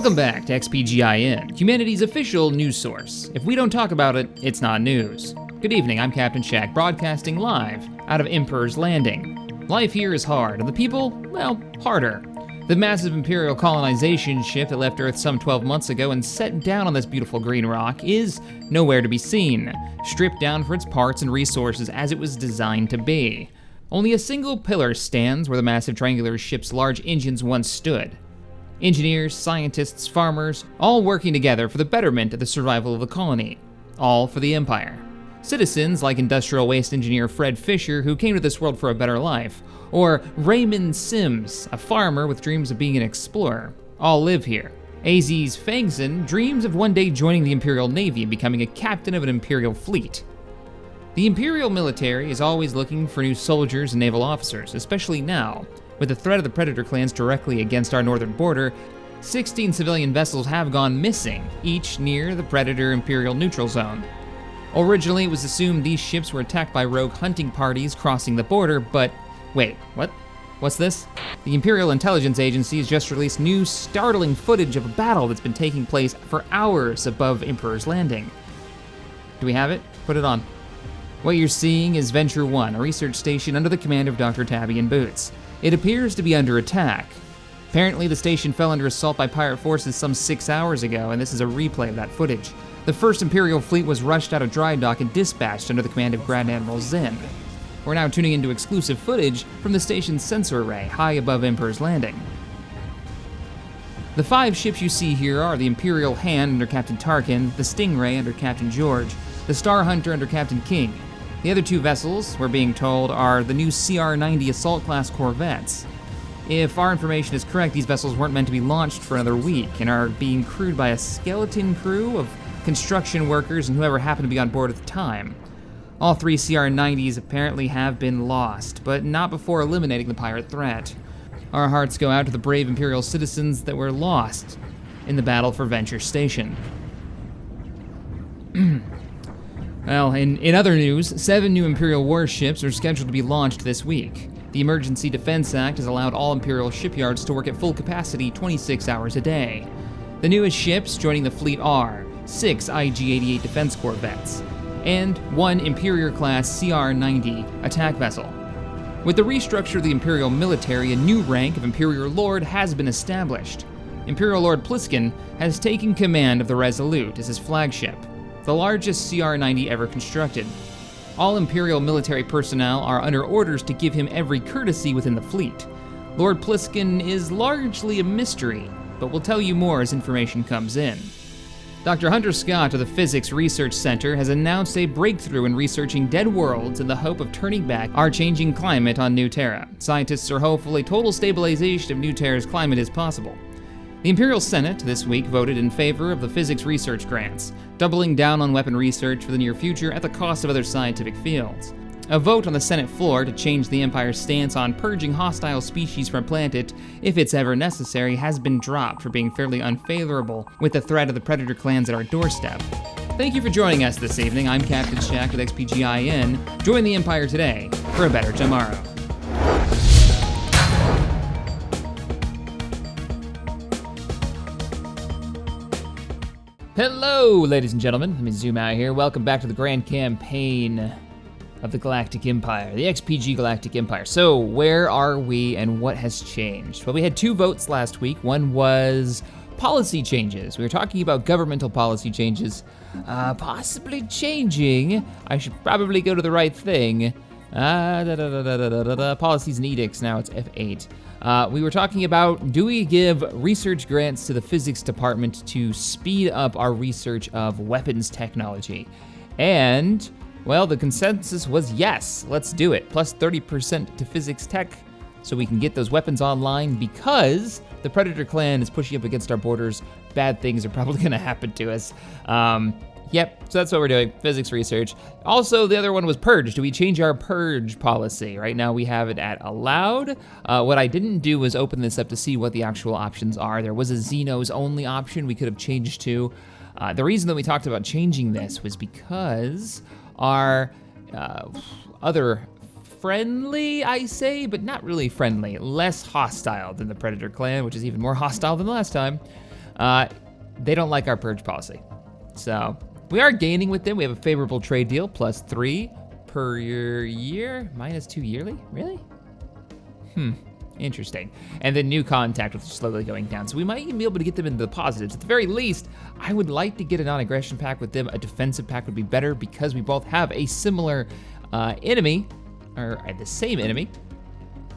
Welcome back to XPGIN, humanity's official news source. If we don't talk about it, it's not news. Good evening, I'm Captain Shaq, broadcasting live out of Emperor's Landing. Life here is hard, and the people, well, harder. The massive Imperial colonization ship that left Earth some 12 months ago and set down on this beautiful green rock is nowhere to be seen, stripped down for its parts and resources as it was designed to be. Only a single pillar stands where the massive triangular ship's large engines once stood. Engineers, scientists, farmers, all working together for the betterment of the survival of the colony, all for the Empire. Citizens like industrial waste engineer Fred Fisher, who came to this world for a better life, or Raymond Sims, a farmer with dreams of being an explorer, all live here. AZ's Fangson dreams of one day joining the Imperial Navy and becoming a captain of an Imperial fleet. The Imperial military is always looking for new soldiers and naval officers, especially now. With the threat of the Predator clans directly against our northern border, 16 civilian vessels have gone missing, each near the Predator Imperial neutral zone. Originally, it was assumed these ships were attacked by rogue hunting parties crossing the border, but wait, what? What's this? The Imperial Intelligence Agency has just released new, startling footage of a battle that's been taking place for hours above Emperor's Landing. Do we have it? Put it on. What you're seeing is Venture 1, a research station under the command of Dr. Tabby and Boots. It appears to be under attack. Apparently, the station fell under assault by pirate forces some 6 hours ago, and this is a replay of that footage. The first Imperial fleet was rushed out of dry dock and dispatched under the command of Grand Admiral Zen. We're now tuning into exclusive footage from the station's sensor array high above Emperor's Landing. The 5 ships you see here are the Imperial Hand under Captain Tarkin, the Stingray under Captain George, the Star Hunter under Captain King. The other 2 vessels, we're being told, are the new CR-90 assault-class corvettes. If our information is correct, these vessels weren't meant to be launched for another week and are being crewed by a skeleton crew of construction workers and whoever happened to be on board at the time. All 3 CR-90s apparently have been lost, but not before eliminating the pirate threat. Our hearts go out to the brave Imperial citizens that were lost in the battle for Venture Station. Well, in other news, 7 new Imperial Warships are scheduled to be launched this week. The Emergency Defense Act has allowed all Imperial shipyards to work at full capacity 26 hours a day. The newest ships joining the fleet are 6 IG-88 defense corvettes and 1 Imperial-class CR-90 attack vessel. With the restructure of the Imperial military, a new rank of Imperial Lord has been established. Imperial Lord Pliskin has taken command of the Resolute as his flagship, the largest CR-90 ever constructed. All Imperial military personnel are under orders to give him every courtesy within the fleet. Lord Pliskin is largely a mystery, but we'll tell you more as information comes in. Dr. Hunter Scott of the Physics Research Center has announced a breakthrough in researching dead worlds in the hope of turning back our changing climate on New Terra. Scientists are hopeful a total stabilization of New Terra's climate is possible. The Imperial Senate this week voted in favor of the physics research grants, doubling down on weapon research for the near future at the cost of other scientific fields. A vote on the Senate floor to change the Empire's stance on purging hostile species from planet, if it's ever necessary, has been dropped for being fairly unfavorable with the threat of the Predator clans at our doorstep. Thank you for joining us this evening. I'm Captain Shaq with XPGIN. Join the Empire today for a better tomorrow. Hello, ladies and gentlemen. Let me zoom out here. Welcome back to the grand campaign of the Galactic Empire, the XPG Galactic Empire. So, where are we and what has changed? Well, we had 2 votes last week. One was policy changes. We were talking about governmental policy changes, possibly changing. I should probably go to the right thing. Policies and edicts, now it's F8. We were talking about, do we give research grants to the physics department to speed up our research of weapons technology? And, well, the consensus was yes, let's do it. Plus 30% to physics tech so we can get those weapons online because the Predator clan is pushing up against our borders. Bad things are probably gonna happen to us. Yep, so that's what we're doing, physics research. Also, the other one was purge. Do we change our purge policy? Right now we have it at allowed. What I didn't do was open this up to see what the actual options are. There was a Xenos only option we could have changed to. The reason that we talked about changing this was because our other friendly, I say, but not really friendly, less hostile than the Predator clan, which is even more hostile than the last time, They don't like our purge policy. So we are gaining with them. We have a favorable trade deal, +3 per year, -2 yearly, really? Interesting. And then new contact, which is slowly going down. So we might even be able to get them into the positives. At the very least, I would like to get a non-aggression pact with them. A defensive pact would be better because we both have a similar enemy, or the same enemy,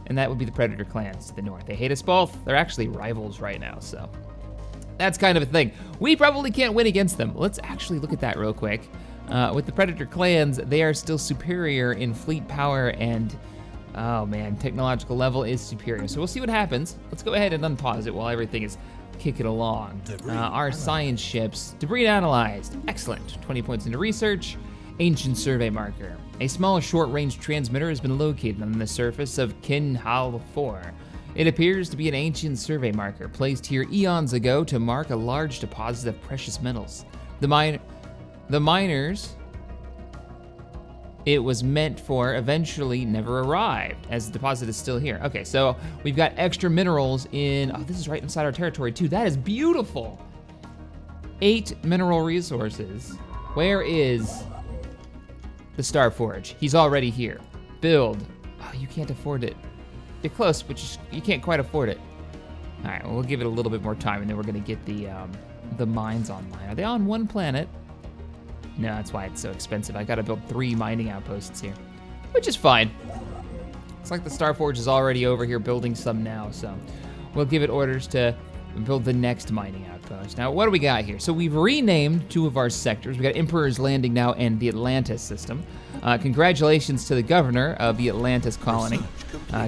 and that would be the Predator clans to the north. They hate us both. They're actually rivals right now, so that's kind of a thing. We probably can't win against them. Let's actually look at that real quick. With the Predator clans, they are still superior in fleet power and, oh man, technological level is superior. So we'll see what happens. Let's go ahead and unpause it while everything is kicking along. Our science ships, debris analyzed, excellent. 20 points into research, ancient survey marker. A small short-range transmitter has been located on the surface of Kinhal 4. It appears to be an ancient survey marker placed here eons ago to mark a large deposit of precious metals. The miners it was meant for eventually never arrived, as the deposit is still here. Okay, so we've got extra minerals in, oh, this is right inside our territory too. That is beautiful. 8 mineral resources. Where is the Star Forge? He's already here. Build. Oh, you can't afford it. You're close, but you can't quite afford it. All right, well, we'll give it a little bit more time, and then we're gonna get the mines online. Are they on one planet? No, that's why it's so expensive. I gotta build 3 mining outposts here, which is fine. It's like the Star Forge is already over here building some now, so we'll give it orders to build the next mining outpost. Now, what do we got here? So we've renamed 2 of our sectors. We got Emperor's Landing now and the Atlantis system. Congratulations to the governor of the Atlantis colony,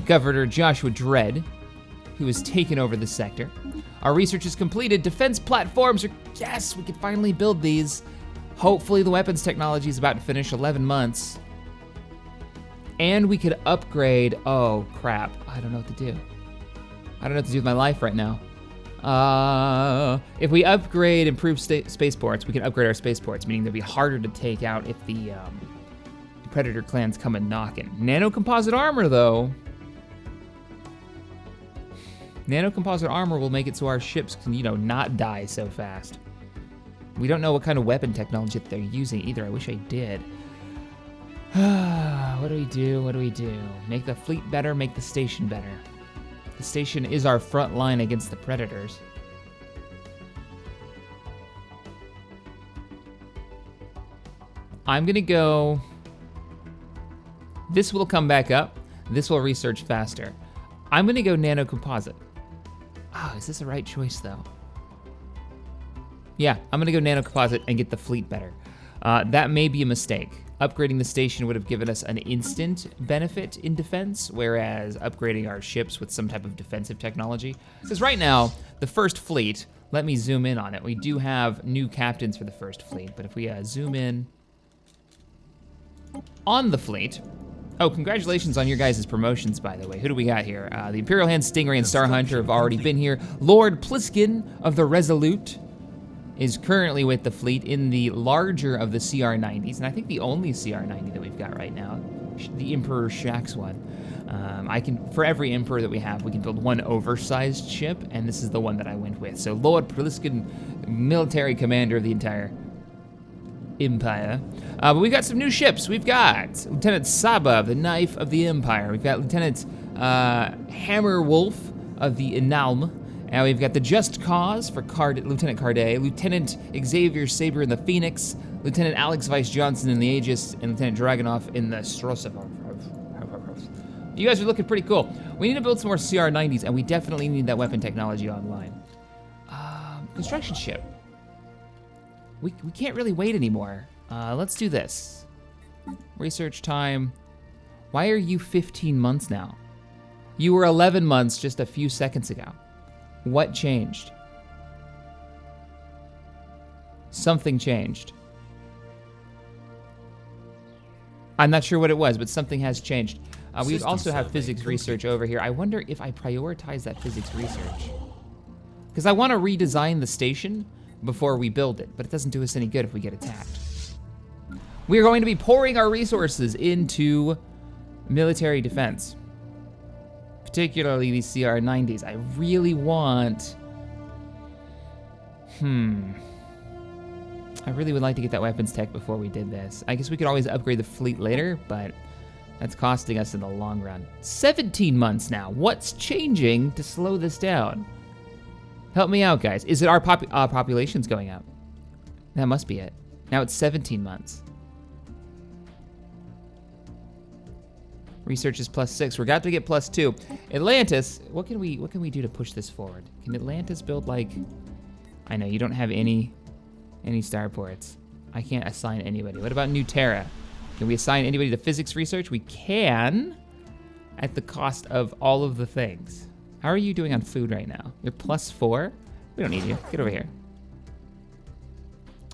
Governor Joshua Dredd, who has taken over the sector. Our research is completed. Defense platforms are, yes, we can finally build these. Hopefully the weapons technology is about to finish 11 months. And we could upgrade, oh crap, I don't know what to do. I don't know what to do with my life right now. If we upgrade improved spaceports, we can upgrade our spaceports, meaning they'll be harder to take out if the Predator clans come and knocking. Nanocomposite armor though. Nanocomposite armor will make it so our ships can, not die so fast. We don't know what kind of weapon technology that they're using either. I wish I did. What do we do? What do we do? Make the fleet better, make the station better. The station is our front line against the Predators. I'm gonna go... This will come back up. This will research faster. I'm gonna go nanocomposite. Oh, is this the right choice though? Yeah, I'm gonna go nanocomposite and get the fleet better. That may be a mistake. Upgrading the station would have given us an instant benefit in defense, whereas upgrading our ships with some type of defensive technology. Because right now, the first fleet, let me zoom in on it. We do have new captains for the first fleet, but if we zoom in on the fleet, oh, congratulations on your guys' promotions, by the way. Who do we got here? The Imperial Hand, Stingray, and Star Hunter have already been here. Lord Pliskin of the Resolute is currently with the fleet in the larger of the CR-90s, and I think the only CR-90 that we've got right now, the Emperor Shaxx one. For every Emperor that we have, we can build 1 oversized ship, and this is the one that I went with. So Lord Pliskin, military commander of the entire Empire. But we've got some new ships. We've got Lieutenant Saba of the Knife of the Empire. We've got Lieutenant Hammer Wolf of the Inalm. Now we've got the Just Cause for Lieutenant Cardet, Lieutenant Xavier Saber in the Phoenix, Lieutenant Alex Vice Johnson in the Aegis, and Lieutenant Dragunov in the Strosov. You guys are looking pretty cool. We need to build some more CR-90s, and we definitely need that weapon technology online. Construction ship. We can't really wait anymore. Let's do this. Research time. Why are you 15 months now? You were 11 months just a few seconds ago. What changed? Something changed. I'm not sure what it was, but something has changed. We also have physics research over here. I wonder if I prioritize that physics research. Because I want to redesign the station before we build it, but it doesn't do us any good if we get attacked. We are going to be pouring our resources into military defense. Particularly these CR-90s. I really want I really would like to get that weapons tech before we did this. I guess we could always upgrade the fleet later, but that's costing us in the long run. 17 months now. What's changing to slow this down? Help me out, guys. Is it our population's going up? That must be it. Now it's 17 months. Research is +6. We're got to get +2. Atlantis, what can we do to push this forward? Can Atlantis build like, I know you don't have any starports. I can't assign anybody. What about New Terra? Can we assign anybody to physics research? We can, at the cost of all of the things. How are you doing on food right now? You're +4? We don't need you. Get over here.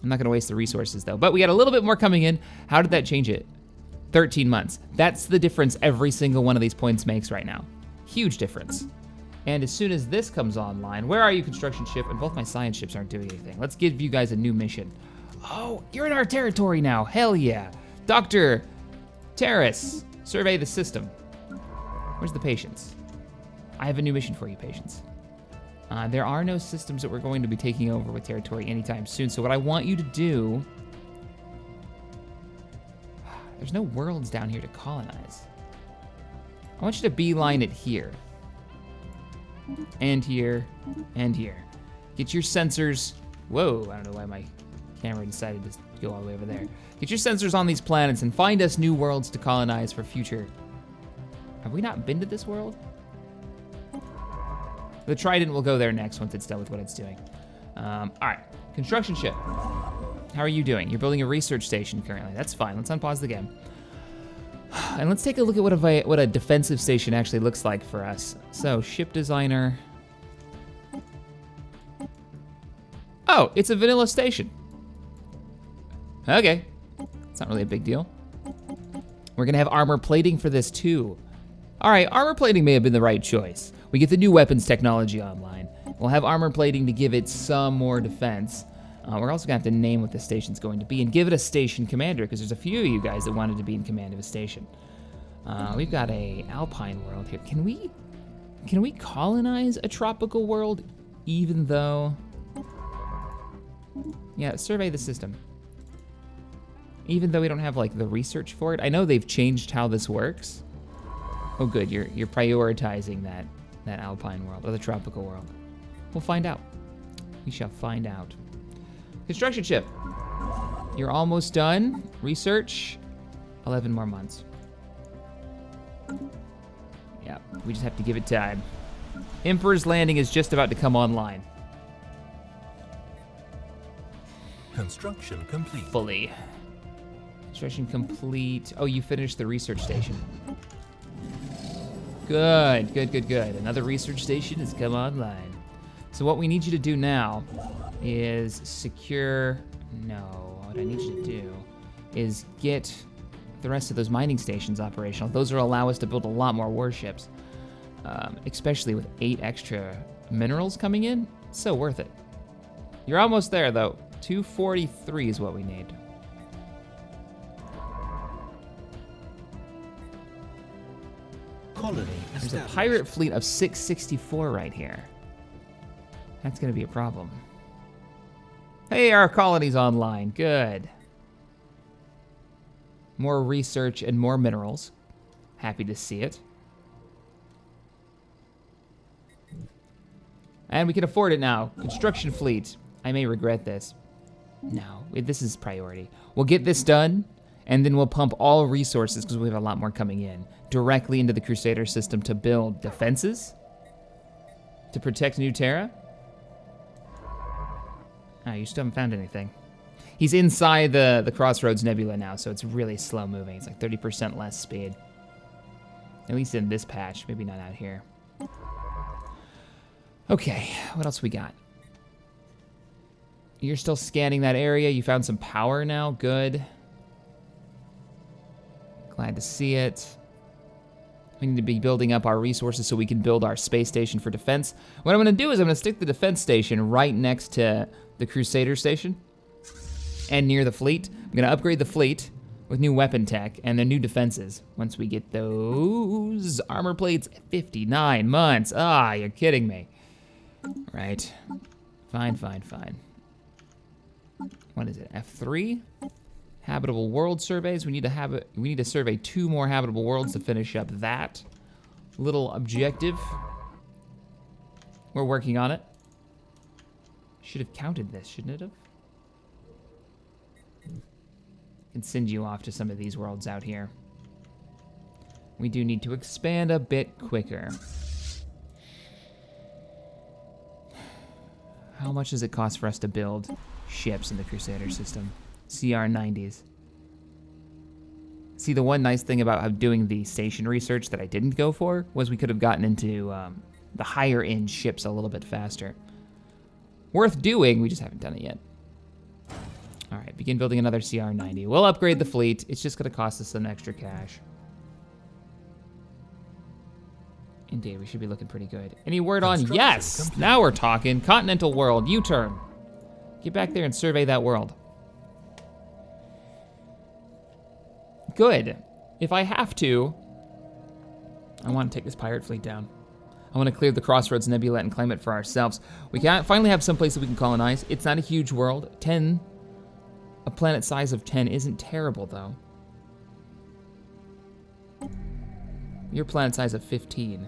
I'm not gonna waste the resources though, but we got a little bit more coming in. How did that change it? 13 months. That's the difference every single one of these points makes right now. Huge difference. And as soon as this comes online, where are you, construction ship? And both my science ships aren't doing anything. Let's give you guys a new mission. Oh, you're in our territory now. Hell yeah. Dr. Terrace, survey the system. Where's the patients? I have a new mission for you, patients. There are no systems that we're going to be taking over with territory anytime soon. So what I want you to do, there's no worlds down here to colonize. I want you to beeline it here. And here, and here. Get your sensors. Whoa, I don't know why my camera decided to go all the way over there. Get your sensors on these planets and find us new worlds to colonize for future. Have we not been to this world? The Trident will go there next once it's done with what it's doing. All right, construction ship. How are you doing? You're building a research station currently. That's fine, let's unpause the game. And let's take a look at what a defensive station actually looks like for us. So, ship designer. Oh, it's a vanilla station. Okay, it's not really a big deal. We're gonna have armor plating for this too. All right, armor plating may have been the right choice. We get the new weapons technology online. We'll have armor plating to give it some more defense. We're also gonna have to name what the station's going to be and give it a station commander, because there's a few of you guys that wanted to be in command of a station. We've got a alpine world here. Can we colonize a tropical world even though? Yeah, survey the system. Even though we don't have like the research for it. I know they've changed how this works. Oh good, you're prioritizing that alpine world or the tropical world. We'll find out. We shall find out. Construction ship. You're almost done. Research, 11 more months. Yeah, we just have to give it time. Emperor's Landing is just about to come online. Construction complete. Fully. Construction complete. Oh, you finished the research station. Good, good, good, good. Another research station has come online. So what we need you to do now is secure, no, what I need you to do is get the rest of those mining stations operational. Those will allow us to build a lot more warships, especially with 8 extra minerals coming in. So worth it. You're almost there though. 243 is what we need. Colony There's a pirate fleet of 664 right here. That's gonna be a problem. Hey, our colony's online, good. More research and more minerals. Happy to see it. And we can afford it now. Construction fleet. I may regret this. No, this is priority. We'll get this done, and then we'll pump all resources, because we have a lot more coming in, directly into the Crusader system to build defenses, to protect New Terra. Oh, you still haven't found anything. He's inside the Crossroads Nebula now, so it's really slow moving. It's like 30% less speed. At least in this patch, maybe not out here. Okay, what else we got? You're still scanning that area. You found some power now, good. Glad to see it. We need to be building up our resources so we can build our space station for defense. What I'm gonna do is I'm gonna stick the defense station right next to the Crusader station and near the fleet. I'm gonna upgrade the fleet with new weapon tech and the new defenses once we get those armor plates. 59 months, ah, you're kidding me. Right, fine, fine, fine. what is it, F3? Habitable world surveys. We need to survey 2 more habitable worlds to finish up that little objective. We're working on it. Should have counted this, shouldn't it have? Can send you off to some of these worlds out here. We do need to expand a bit quicker. How much does it cost for us to build ships in the Crusader system? CR90s. See, the one nice thing about doing the station research that I didn't go for was we could have gotten into the higher end ships a little bit faster. Worth doing, we just haven't done it yet. All right, begin building another CR90. We'll upgrade the fleet. It's just gonna cost us some extra cash. Indeed, we should be looking pretty good. Any word on, yes, now we're talking. Continental world, U-turn. Get back there and survey that world. Good. If I have to, I want to take this pirate fleet down. I want to clear the Crossroads Nebula and claim it for ourselves. We can finally have some place that we can colonize. It's not a huge world. 10, a planet size of 10 isn't terrible though. Your planet size of 15.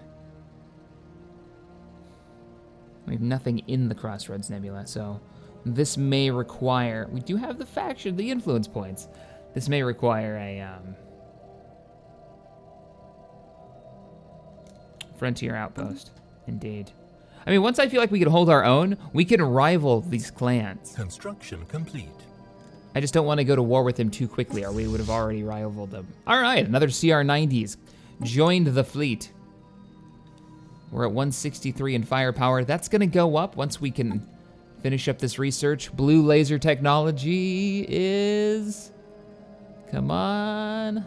We have nothing in the Crossroads Nebula, so this may require, we do have the faction, the influence points. This may require a frontier outpost, indeed. I mean, once I feel like we can hold our own, we can rival these clans. Construction complete. I just don't want to go to war with them too quickly, or we would have already rivaled them. All right, another CR90s. Joined the fleet. We're at 163 in firepower. That's gonna go up once we can finish up this research. Blue laser technology is, come on.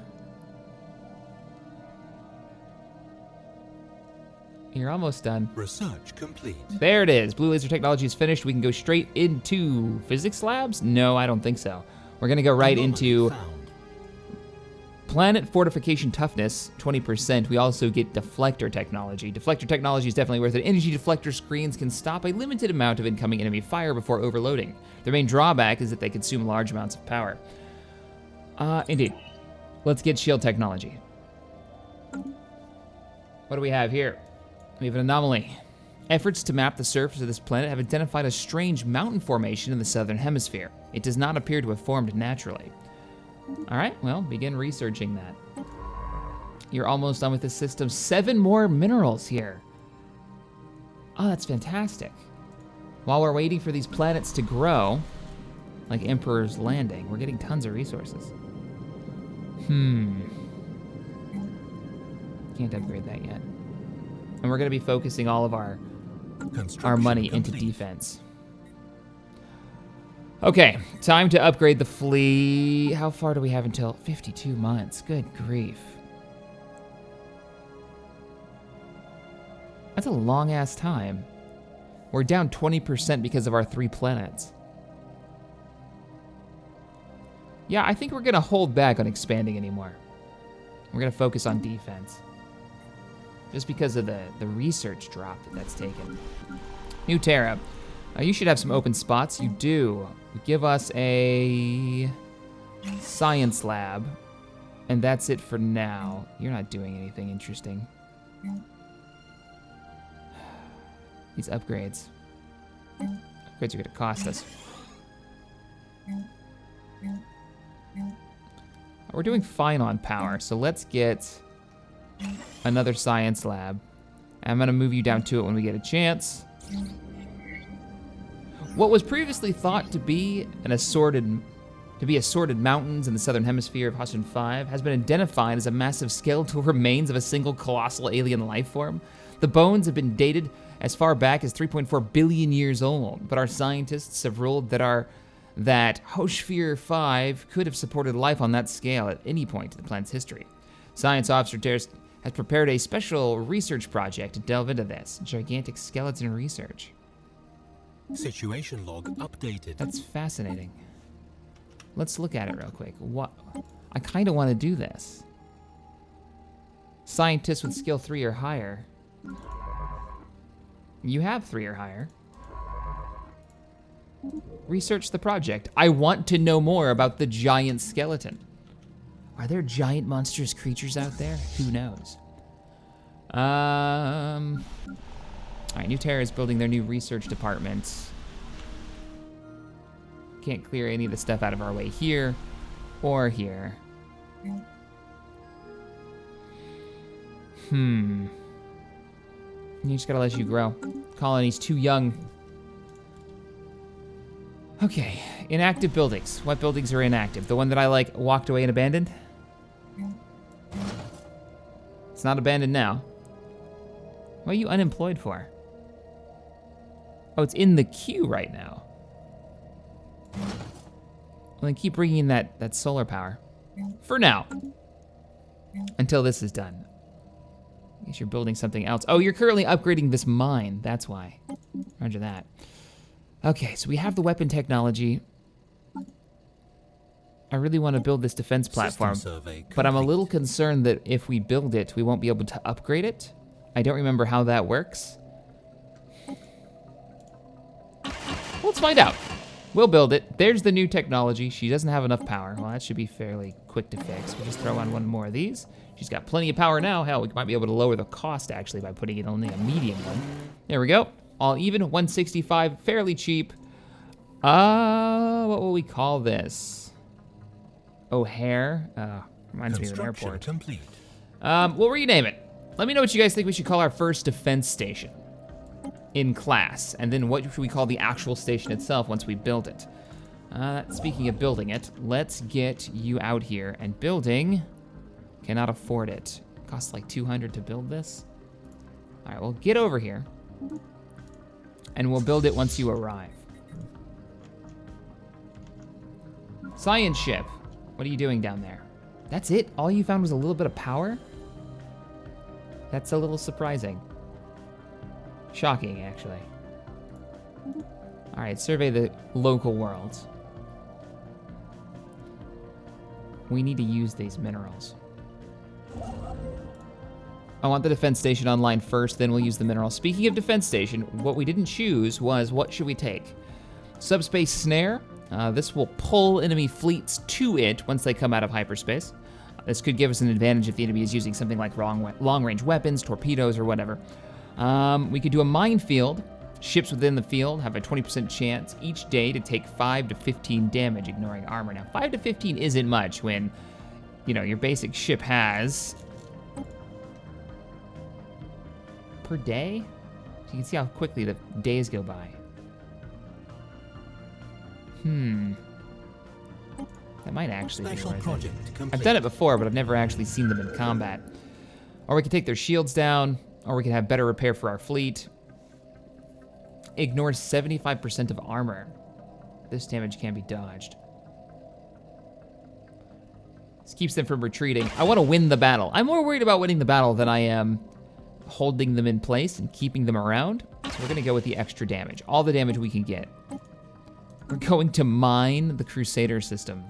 You're almost done. Research complete. There it is. Blue laser technology is finished. We can go straight into physics labs? No, I don't think so. We're gonna go right into planet fortification toughness, 20%. We also get deflector technology. Deflector technology is definitely worth it. Energy deflector screens can stop a limited amount of incoming enemy fire before overloading. Their main drawback is that they consume large amounts of power. Indeed. Let's get shield technology. What do we have here? We have an anomaly. Efforts to map the surface of this planet have identified a strange mountain formation in the southern hemisphere. It does not appear to have formed naturally. All right, well, begin researching that. You're almost done with this system. 7 more minerals here. Oh, that's fantastic. While we're waiting for these planets to grow, like Emperor's Landing, we're getting tons of resources. Can't upgrade that yet. And we're gonna be focusing all of our money into defense. Okay, time to upgrade the fleet. How far do we have until 52 months? Good grief. That's a long ass time. We're down 20% because of our 3 planets. Yeah, I think we're gonna hold back on expanding anymore. We're gonna focus on defense. Just because of the research drop that's taken. New Terra. You should have some open spots. You do. Give us a science lab, and that's it for now. You're not doing anything interesting. These upgrades. Upgrades are gonna cost us. We're doing fine on power, so let's get another science lab. I'm gonna move you down to it when we get a chance. What was previously thought to be assorted mountains in the southern hemisphere of Huston 5 has been identified as a massive skeletal remains of a single colossal alien life form. The bones have been dated as far back as 3.4 billion years old, but our scientists have ruled that Hoshfir 5 could have supported life on that scale at any point in the planet's history. Science Officer Terrace has prepared a special research project to delve into this gigantic skeleton research. Situation log updated. That's fascinating. Let's look at it real quick. What? I kind of want to do this. Scientists with skill 3 or higher. You have 3 or higher. Research the project. I want to know more about the giant skeleton. Are there giant monstrous creatures out there? Who knows? All right, New Terra is building their new research department. Can't clear any of the stuff out of our way here or here. You just gotta let you grow. Colony's too young. Okay, inactive buildings. What buildings are inactive? The one that I like walked away and abandoned? It's not abandoned now. What are you unemployed for? Oh, it's in the queue right now. Well, then keep bringing in that solar power. For now. Until this is done. I guess you're building something else. Oh, you're currently upgrading this mine. That's why. Roger that. Okay, so we have the weapon technology. I really want to build this defense platform, but I'm a little concerned that if we build it, we won't be able to upgrade it. I don't remember how that works. Let's find out. We'll build it. There's the new technology. She doesn't have enough power. Well, that should be fairly quick to fix. We'll just throw on one more of these. She's got plenty of power now. Hell, we might be able to lower the cost, actually, by putting it only a medium one. There we go. All even, 165, fairly cheap. What will we call this? O'Hare? Reminds me of an airport. Complete. We'll rename it. Let me know what you guys think we should call our first defense station in class, and then what should we call the actual station itself once we build it. Speaking of building it, let's get you out here and building. Cannot afford it. Costs like 200 to build this. All right, well, get over here, and we'll build it once you arrive. Science ship, what are you doing down there? That's it? All you found was a little bit of power? That's a little surprising. Shocking, actually. All right, survey the local worlds. We need to use these minerals. I want the defense station online first, then we'll use the minerals. Speaking of defense station, what we didn't choose was what should we take? Subspace snare. This will pull enemy fleets to it once they come out of hyperspace. This could give us an advantage if the enemy is using something like long-range weapons, torpedoes, or whatever. We could do a minefield. Ships within the field have a 20% chance each day to take 5 to 15 damage, ignoring armor. Now, 5 to 15 isn't much when, you know, your basic ship has per day. So you can see how quickly the days go by. That might actually be worth it. I've done it before, but I've never actually seen them in combat. Or we could take their shields down, or we could have better repair for our fleet. Ignores 75% of armor. This damage can be dodged. This keeps them from retreating. I want to win the battle. I'm more worried about winning the battle than I am holding them in place and keeping them around. So we're gonna go with the extra damage. All the damage we can get. We're going to mine the Crusader system.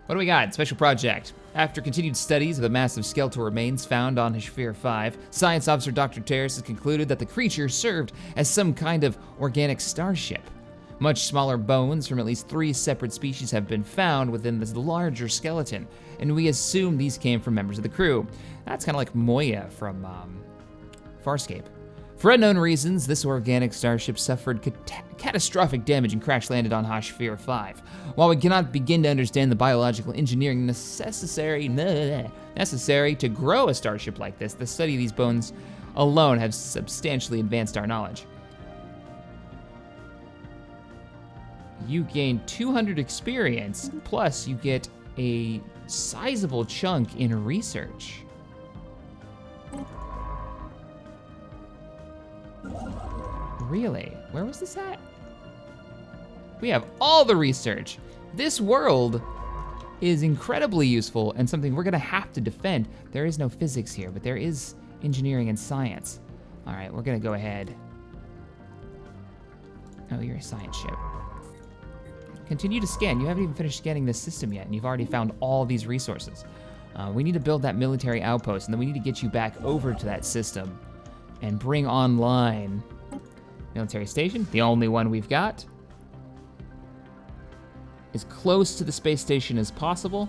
What do we got? Special project. After continued studies of the massive skeletal remains found on Hashfir 5, Science Officer Dr. Terrace has concluded that the creature served as some kind of organic starship. Much smaller bones from at least 3 separate species have been found within this larger skeleton, and we assume these came from members of the crew. That's kind of like Moya from Farscape. For unknown reasons, this organic starship suffered catastrophic damage and crash-landed on Hashfir 5. While we cannot begin to understand the biological engineering necessary to grow a starship like this, the study of these bones alone has substantially advanced our knowledge. You gain 200 experience, plus you get a sizable chunk in research. Really? Where was this at? We have all the research. This world is incredibly useful and something we're gonna have to defend. There is no physics here, but there is engineering and science. All right, we're gonna go ahead. Oh, you're a science ship. Continue to scan. You haven't even finished scanning this system yet, and you've already found all these resources. We need to build that military outpost, and then we need to get you back over to that system and bring online military station, the only one we've got. as close to the space station as possible.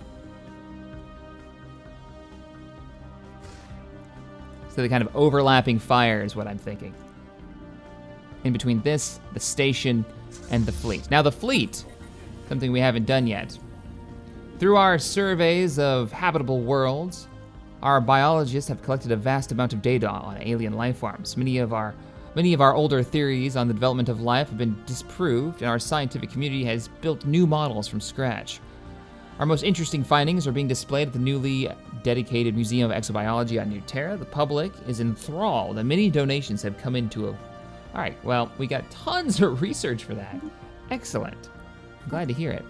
So the kind of overlapping fire is what I'm thinking. In between this, the station, and the fleet. Now the fleet, something we haven't done yet. Through our surveys of habitable worlds, our biologists have collected a vast amount of data on alien life forms. Many of our older theories on the development of life have been disproved, and our scientific community has built new models from scratch. Our most interesting findings are being displayed at the newly dedicated Museum of Exobiology on New Terra. The public is enthralled, and many donations have come into a... All right, well, we got tons of research for that. Excellent. I'm glad to hear it.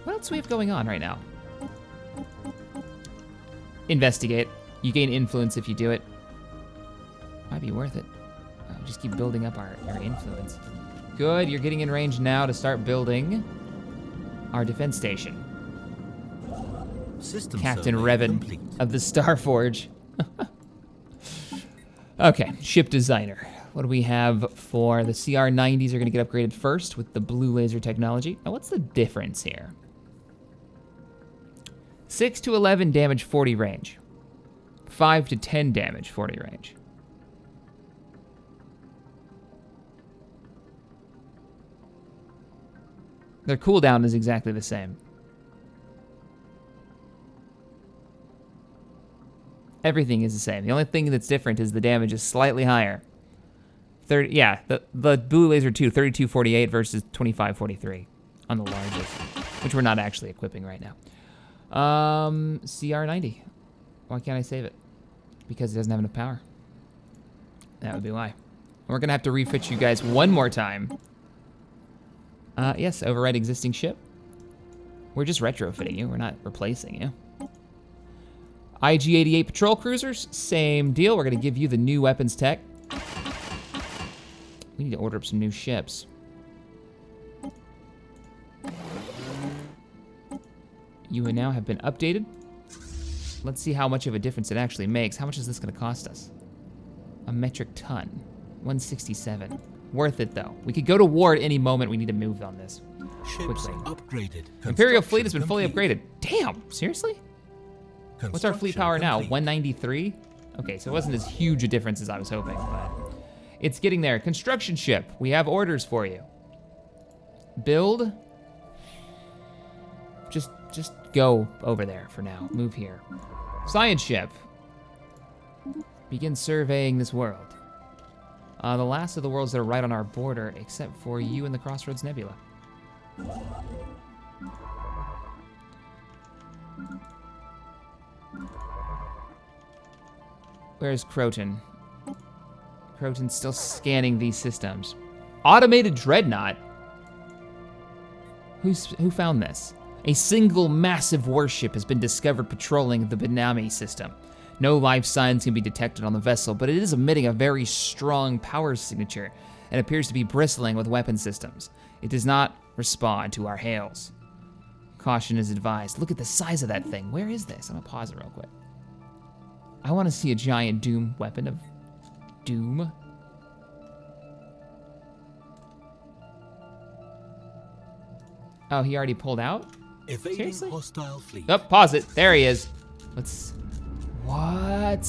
What else do we have going on right now? Investigate. You gain influence if you do it. Might be worth it. Just keep building up our influence. Good, you're getting in range now to start building our defense station. System Captain survey Revan complete. of the Starforge. Okay, ship designer. What do we have for the CR-90s are gonna get upgraded first with the blue laser technology. Now what's the difference here? 6 to 11 damage 40 range. 5 to 10 damage 40 range. Their cooldown is exactly the same. Everything is the same. The only thing that's different is the damage is slightly higher. The blue laser 2, 3248 versus 2543 on the largest, which we're not actually equipping right now. CR90. Why can't I save it? Because it doesn't have enough power. That would be why. We're gonna have to refit you guys one more time. Yes, override existing ship. We're just retrofitting you, we're not replacing you. IG-88 patrol cruisers, same deal. We're gonna give you the new weapons tech. We need to order up some new ships. You now have been updated. Let's see how much of a difference it actually makes. How much is this gonna cost us? A metric ton, 167. Worth it though. We could go to war at any moment. We need to move on this Ships quickly. upgraded. Imperial fleet has been Construction fully upgraded. complete. Damn, seriously? What's our fleet Construction power now? complete. 193? Okay, so it wasn't as huge a difference as I was hoping, but it's getting there. Construction ship, we have orders for you. Build. Just go over there for now. Move here. Science ship. Begin surveying this world. The last of the worlds that are right on our border, except for you and the Crossroads Nebula. Where's Croton? Croton's still scanning these systems. Automated Dreadnought? Who found this? A single massive warship has been discovered patrolling the Benami system. No life signs can be detected on the vessel, but it is emitting a very strong power signature and appears to be bristling with weapon systems. It does not respond to our hails. Caution is advised. Look at the size of that thing. Where is this? I'm gonna pause it real quick. I want to see a giant Doom weapon of Doom. Oh, he already pulled out? Evading Seriously? hostile fleet. Oh, pause it. There he is. Let's... What?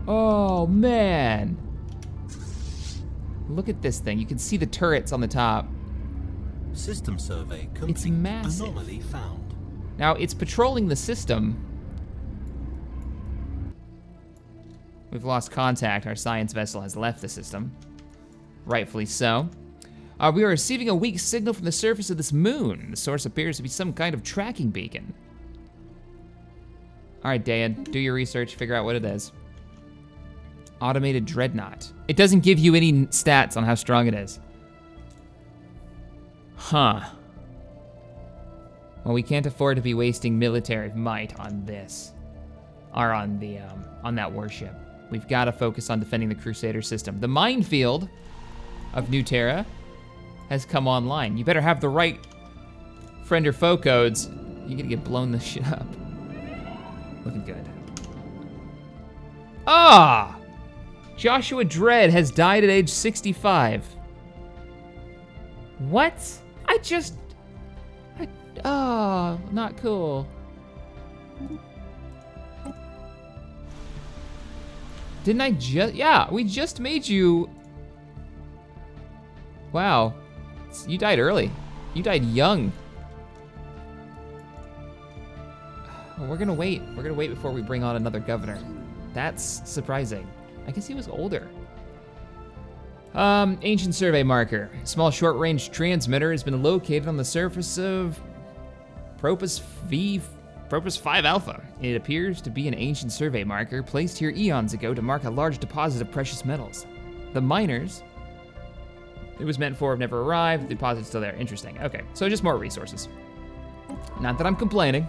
Oh, man. Look at this thing. You can see the turrets on the top. System survey complete. It's massive. Anomaly found. Now, it's patrolling the system. We've lost contact. Our science vessel has left the system. Rightfully so. We are receiving a weak signal from the surface of this moon. The source appears to be some kind of tracking beacon. All right, Dan, do your research, figure out what it is. Automated Dreadnought. It doesn't give you any stats on how strong it is. Huh. Well, we can't afford to be wasting military might on this. Or on the, on that warship. We've got to focus on defending the Crusader system. The minefield of New Terra has come online. You better have the right friend or foe codes. You're gonna get blown the shit up. Looking good. Ah! Joshua Dredd has died at age 65. What? Oh, not cool. Didn't I just, yeah, we just made you. Wow, you died early. You died young. We're gonna wait before we bring on another governor. That's surprising. I guess he was older. Ancient survey marker. Small short-range transmitter has been located on the surface of Propus 5 Alpha. It appears to be an ancient survey marker placed here eons ago to mark a large deposit of precious metals. The miners it was meant for have never arrived. The deposit's still there. Interesting. Okay, so just more resources. Not that I'm complaining.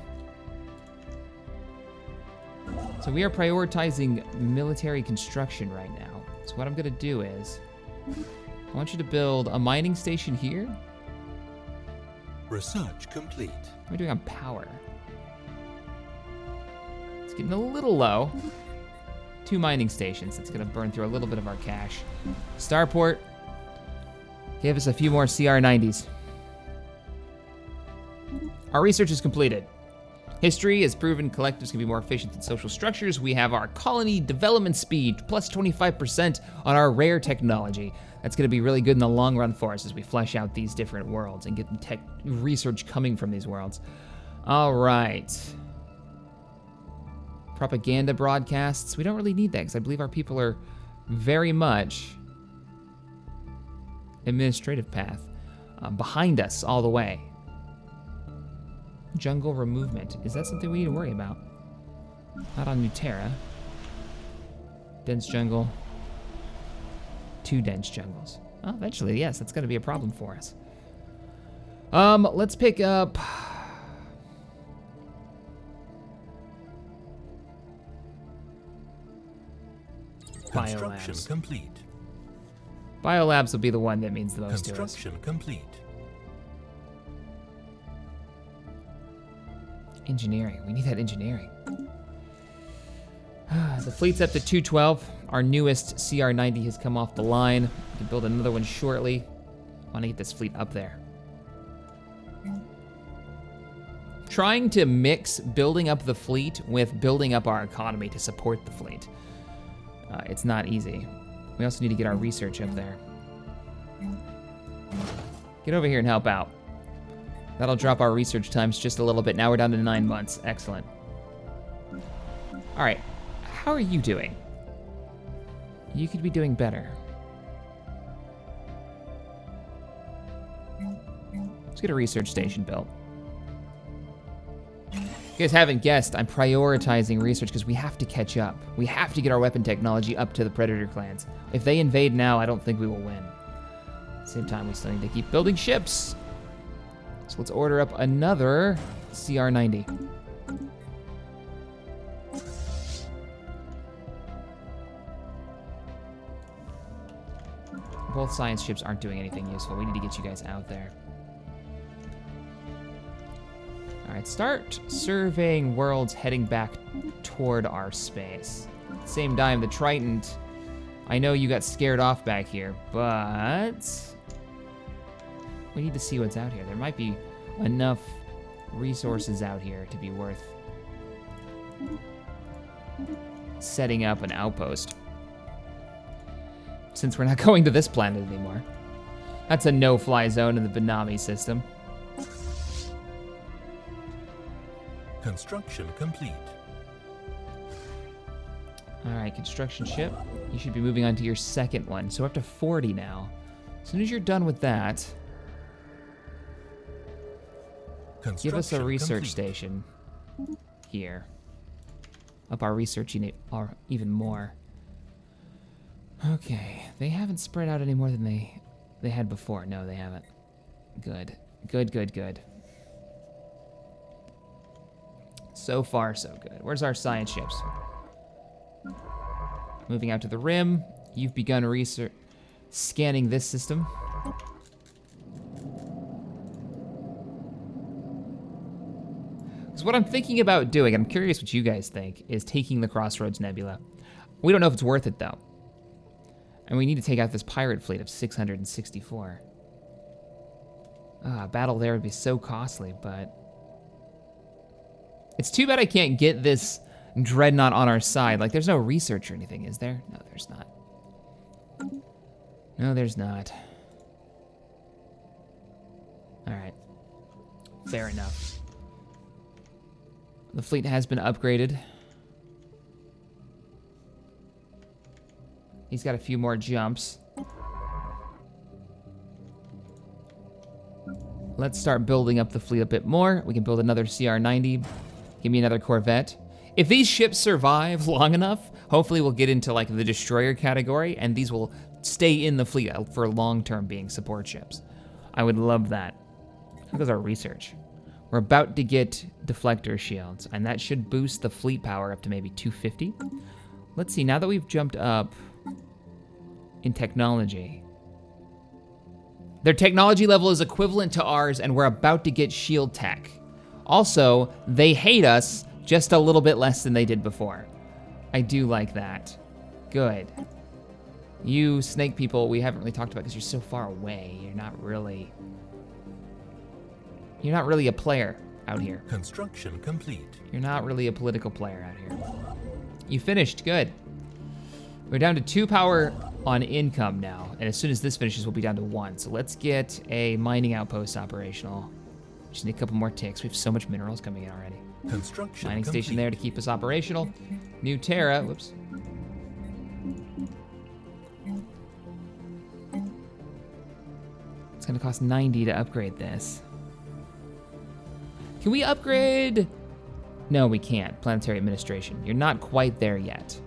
So we are prioritizing military construction right now. So what I'm gonna do is, I want you to build a mining station here. Research complete. What are we doing on power? It's getting a little low. 2 mining stations. It's gonna burn through a little bit of our cash. Starport, give us a few more CR90s. Our research is completed. History has proven collectives can be more efficient than social structures. We have our colony development speed, plus 25% on our rare technology. That's gonna be really good in the long run for us as we flesh out these different worlds and get the tech research coming from these worlds. All right. Propaganda broadcasts, we don't really need that because I believe our people are very much administrative path behind us all the way. Jungle removement. Is that something we need to worry about? Not on Nutera. Dense jungle. 2 dense jungles. Oh, eventually, yes, that's gonna be a problem for us. Let's pick up... Construction Biolabs. complete. Biolabs will be the one that means the most to us. Construction complete. Engineering. We need that engineering. The fleet's up to 212. Our newest CR90 has come off the line. We can build another one shortly. I want to get this fleet up there. Trying to mix building up the fleet with building up our economy to support the fleet. It's not easy. We also need to get our research up there. Get over here and help out. That'll drop our research times just a little bit. Now we're down to 9 months. Excellent. All right, how are you doing? You could be doing better. Let's get a research station built. If you guys haven't guessed, I'm prioritizing research because we have to catch up. We have to get our weapon technology up to the Predator clans. If they invade now, I don't think we will win. At the same time, we still need to keep building ships. So let's order up another CR90. Both science ships aren't doing anything useful. We need to get you guys out there. All right, start surveying worlds heading back toward our space. At the same time, the Triton, I know you got scared off back here, but we need to see what's out here. There might be enough resources out here to be worth setting up an outpost. Since we're not going to this planet anymore. That's a no-fly zone in the Benami system. Construction complete. All right, construction ship. You should be moving on to your second one. So we're up to 40 now. As soon as you're done with that, give us a research station here. Up our research unit even more. Okay, they haven't spread out any more than they had before. No, they haven't. Good, good, good, good. So far, so good. Where's our science ships? Moving out to the rim. You've begun research, scanning this system. Because what I'm thinking about doing, I'm curious what you guys think, is taking the Crossroads Nebula. We don't know if it's worth it though. And we need to take out this pirate fleet of 664. Battle there would be so costly, but It's too bad I can't get this dreadnought on our side. Like, there's no research or anything, is there? No, there's not. No, there's not. All right. Fair enough. The fleet has been upgraded. He's got a few more jumps. Let's start building up the fleet a bit more. We can build another CR-90. Give me another Corvette. If these ships survive long enough, hopefully we'll get into like the destroyer category, and these will stay in the fleet for long-term being support ships. I would love that. How goes our research? We're about to get deflector shields, and that should boost the fleet power up to maybe 250. Let's see, now that we've jumped up in technology, their technology level is equivalent to ours, and we're about to get shield tech. Also, they hate us just a little bit less than they did before. I do like that. Good. You snake people, we haven't really talked about because you're so far away. You're not really a player out here. Construction complete. You're not really a political player out here. You finished, good. We're down to 2 power on income now, and as soon as this finishes, we'll be down to 1. So let's get a mining outpost operational. Just need a couple more ticks. We have so much minerals coming in already. Construction Mining complete. station there to keep us operational. New Terra, whoops. It's gonna cost 90 to upgrade this. Can we upgrade? No, we can't. Planetary administration. You're not quite there yet.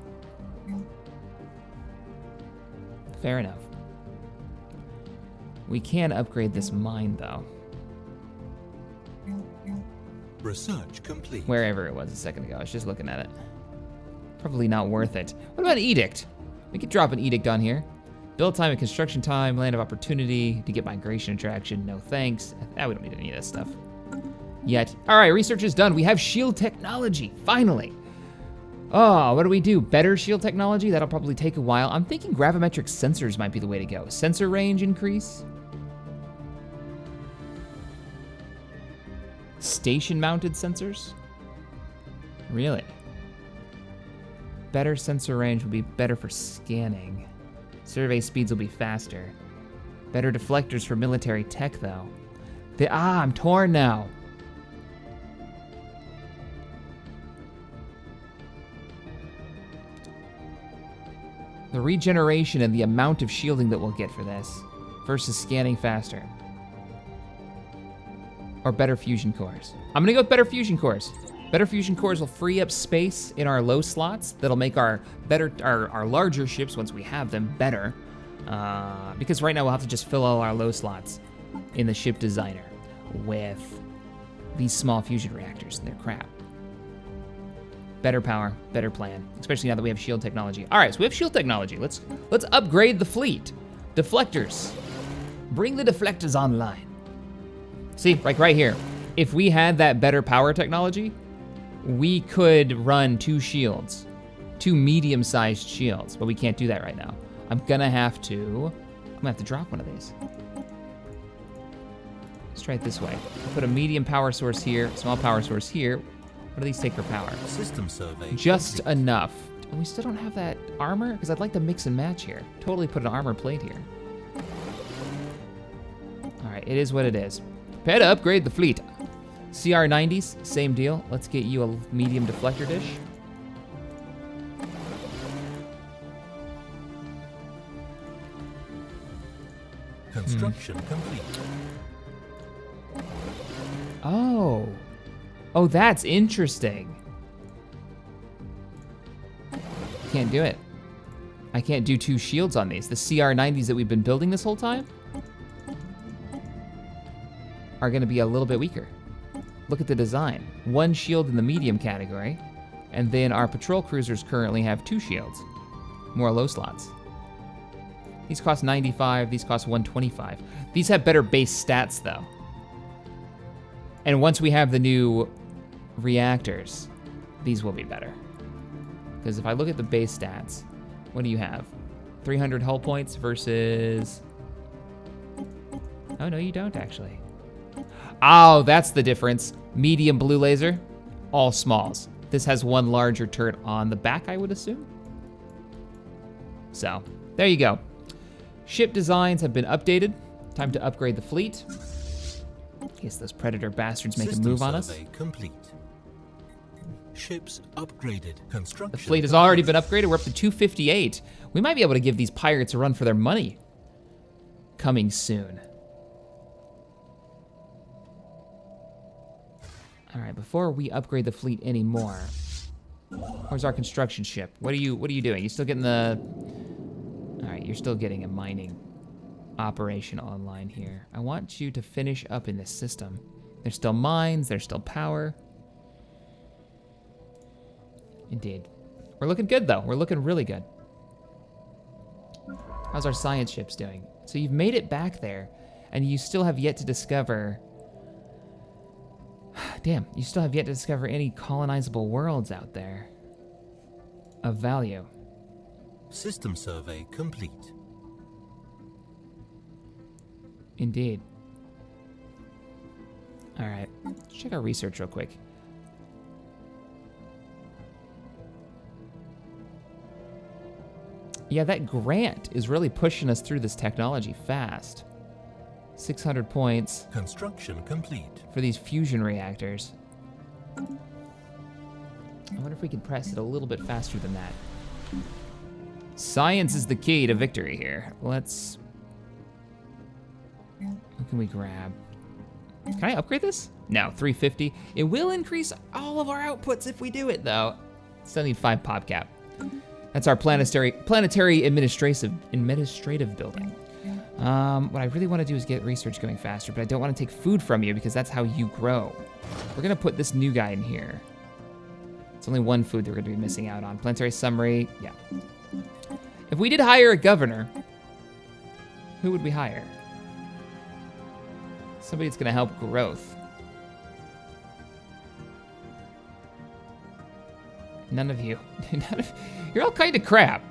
Fair enough. We can upgrade this mine, though. Research complete. Wherever it was a second ago. I was just looking at it. Probably not worth it. What about edict? We could drop an edict on here. Build time and construction time, land of opportunity, to get migration attraction, no thanks. We don't need any of this stuff yet. All right, research is done. We have shield technology, finally. Oh, what do we do? Better shield technology? That'll probably take a while. I'm thinking gravimetric sensors might be the way to go. Sensor range increase. Station-mounted sensors? Really? Better sensor range will be better for scanning. Survey speeds will be faster. Better deflectors for military tech, though. I'm torn now. The regeneration and the amount of shielding that we'll get for this versus scanning faster. Or better fusion cores. I'm gonna go with better fusion cores. Better fusion cores will free up space in our low slots. That'll make our larger ships, once we have them, better. Because right now we'll have to just fill all our low slots in the ship designer with these small fusion reactors, and they're crap. Better power, better plan, especially now that we have shield technology. All right, so we have shield technology. Let's upgrade the fleet. Deflectors. Bring the deflectors online. See, like right here, if we had that better power technology, we could run 2 shields, 2 medium-sized shields, but we can't do that right now. I'm gonna have to drop one of these. Let's try it this way. Put a medium power source here, small power source here. What do these take for power? System survey. Just enough. And we still don't have that armor? Because I'd like to mix and match here. Totally put an armor plate here. All right, it is what it is. Prepare to upgrade the fleet. CR-90s, same deal. Let's get you a medium deflector dish. Construction complete. Oh, that's interesting. Can't do it. I can't do 2 shields on these. The CR-90s that we've been building this whole time are gonna be a little bit weaker. Look at the design. 1 shield in the medium category, and then our patrol cruisers currently have 2 shields. More low slots. These cost 95, these cost 125. These have better base stats though. And once we have the new reactors, these will be better. Because if I look at the base stats, what do you have? 300 hull points versus... Oh, no, you don't actually. Oh, that's the difference. Medium blue laser all smalls. This has one larger turret on the back, I would assume. So, there you go. Ship designs have been updated. Time to upgrade the fleet. In case those Predator bastards make a move on us. Complete. Ships upgraded. Construction. The fleet has already been upgraded. We're up to 258. We might be able to give these pirates a run for their money. Coming soon. All right, before we upgrade the fleet anymore, where's our construction ship? What are you doing? You still getting the... All right, you're still getting a mining operation online here. I want you to finish up in this system. There's still mines, there's still power. Indeed. We're looking good though, we're looking really good. How's our science ships doing? So you've made it back there, and you still have yet to discover... Damn, you still have yet to discover any colonizable worlds out there of value. System survey complete. Indeed. All right, let's check our research real quick. Yeah, that grant is really pushing us through this technology fast. 600 points. Construction complete. For these fusion reactors. I wonder if we can press it a little bit faster than that. Science is the key to victory here. Let's... What can we grab? Can I upgrade this? No, 350. It will increase all of our outputs if we do it, though. Still need 5 pop cap. That's our planetary administrative building. What I really want to do is get research going faster, but I don't want to take food from you because that's how you grow. We're going to put this new guy in here. It's only one food that we're going to be missing out on. Planetary summary, yeah. If we did hire a governor, who would we hire? Somebody that's going to help growth. None of you. You're all kind of crap.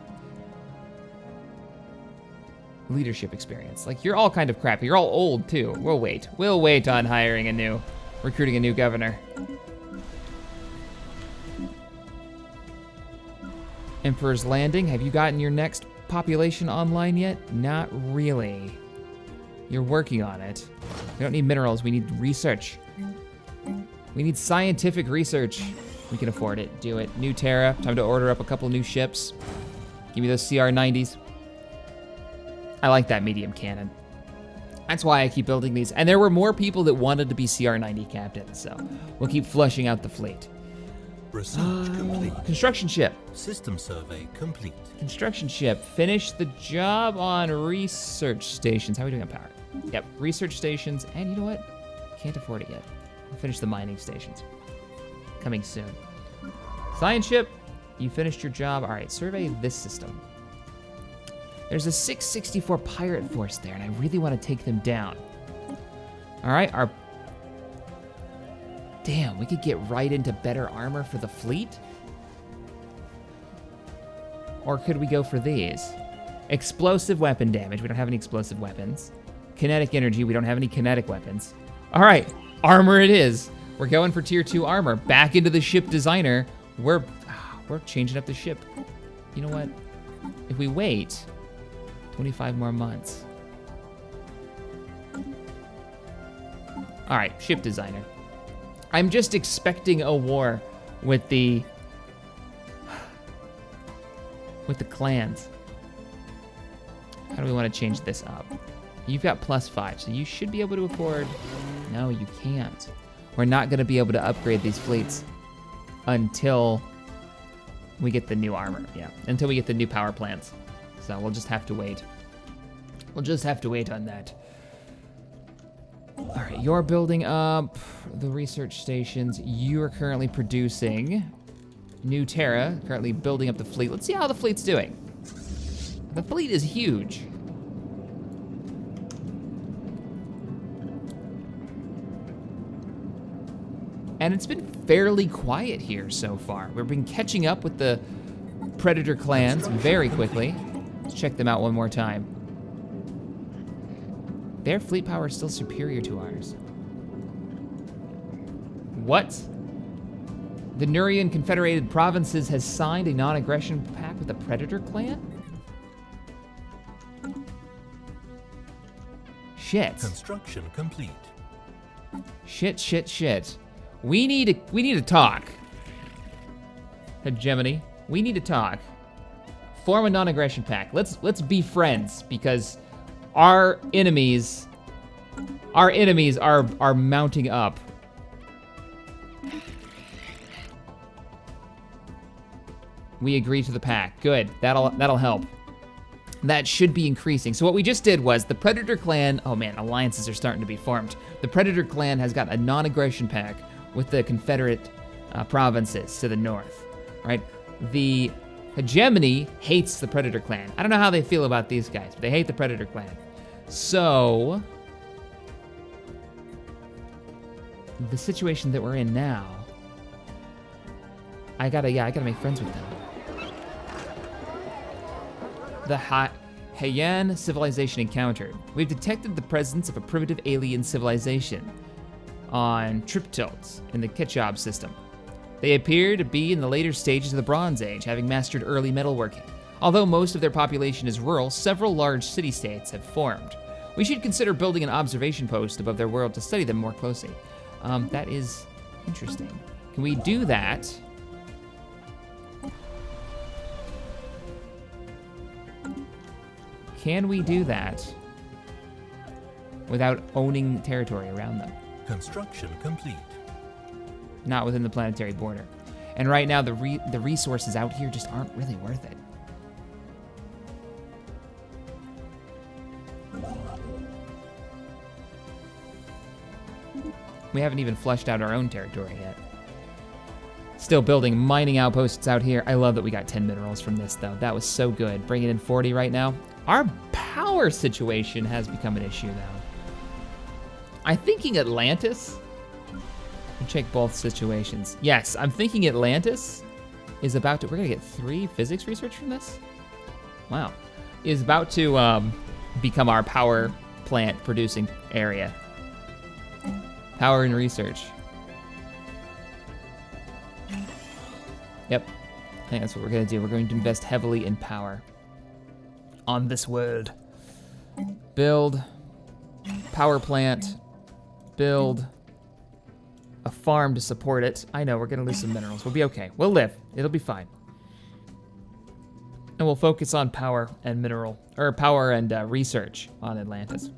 Leadership experience. Like, you're all kind of crap. You're all old, too. We'll wait. We'll wait on recruiting a new governor. Emperor's Landing. Have you gotten your next population online yet? Not really. You're working on it. We don't need minerals. We need research. We need scientific research. We can afford it. Do it. New Terra. Time to order up a couple new ships. Give me those CR-90s. I like that medium cannon. That's why I keep building these. And there were more people that wanted to be CR-90 captains, so we'll keep flushing out the fleet. Research complete. Construction ship. System survey complete. Construction ship. Finish the job on research stations. How are we doing on power? Yep, research stations. And you know what? Can't afford it yet. We'll finish the mining stations. Coming soon. Science ship. You finished your job. All right, survey this system. There's a 664 pirate force there, and I really want to take them down. All right, Damn, we could get right into better armor for the fleet? Or could we go for these? Explosive weapon damage, we don't have any explosive weapons. Kinetic energy, we don't have any kinetic weapons. All right, armor it is. We're going for tier 2 armor. Back into the ship designer. We're changing up the ship. You know what? If we wait 25 more months. All right, ship designer. I'm just expecting a war with the clans. How do we want to change this up? You've got +5, so you should be able to afford... No, you can't. We're not going to be able to upgrade these fleets until we get the new armor. Yeah, until we get the new power plants. So we'll just have to wait. We'll just have to wait on that. All right, you're building up the research stations. You are currently producing New Terra, currently building up the fleet. Let's see how the fleet's doing. The fleet is huge. And it's been fairly quiet here so far. We've been catching up with the Predator clans very quickly. Let's check them out one more time. Their fleet power is still superior to ours. What? The Nurian Confederated Provinces has signed a non-aggression pact with the Predator clan? Shit. Construction complete. Shit. We need to talk. Hegemony. We need to talk. Form a non-aggression pact. Let's be friends because our enemies are mounting up. We agree to the pact. Good. That'll help. That should be increasing. So what we just did was the Predator clan, oh man, alliances are starting to be formed. The Predator clan has got a non-aggression pact with the Confederate provinces to the north, right? The Hegemony hates the Predator clan. I don't know how they feel about these guys, but they hate the Predator clan. So, the situation that we're in now, I gotta make friends with them. The Heian civilization encountered. We've detected the presence of a primitive alien civilization on Triptilts in the Ketchob system. They appear to be in the later stages of the Bronze Age, having mastered early metalworking. Although most of their population is rural, several large city-states have formed. We should consider building an observation post above their world to study them more closely. That is interesting. Can we do that? Can we do that without owning territory around them? Construction complete. Not within the planetary border. And right now, the resources out here just aren't really worth it. We haven't even fleshed out our own territory yet. Still building mining outposts out here. I love that we got 10 minerals from this, though. That was so good. Bringing in 40 right now. Our power situation has become an issue, though. I'm thinking Atlantis. Check both situations. Yes, I'm thinking Atlantis is about to, we're gonna get 3 physics research from this? Wow. Is about to become our power plant producing area. Power and research. Yep, I think that's what we're gonna do. We're going to invest heavily in power on this world. Build, power plant, build, a farm to support it. I know, we're gonna lose some minerals. We'll be okay. We'll live. It'll be fine. And we'll focus on power and mineral, or power and research on Atlantis.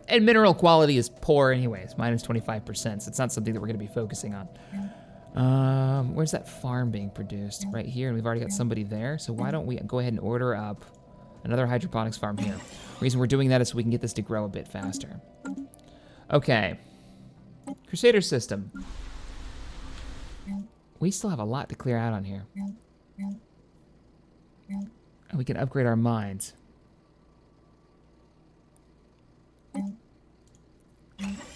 And mineral quality is poor anyways, minus 25%, so it's not something that we're gonna be focusing on. Where's that farm being produced? Right here, and we've already got somebody there, so why don't we go ahead and order up another hydroponics farm here. The reason we're doing that is so we can get this to grow a bit faster. Okay. Crusader system. We still have a lot to clear out on here. And we can upgrade our mines.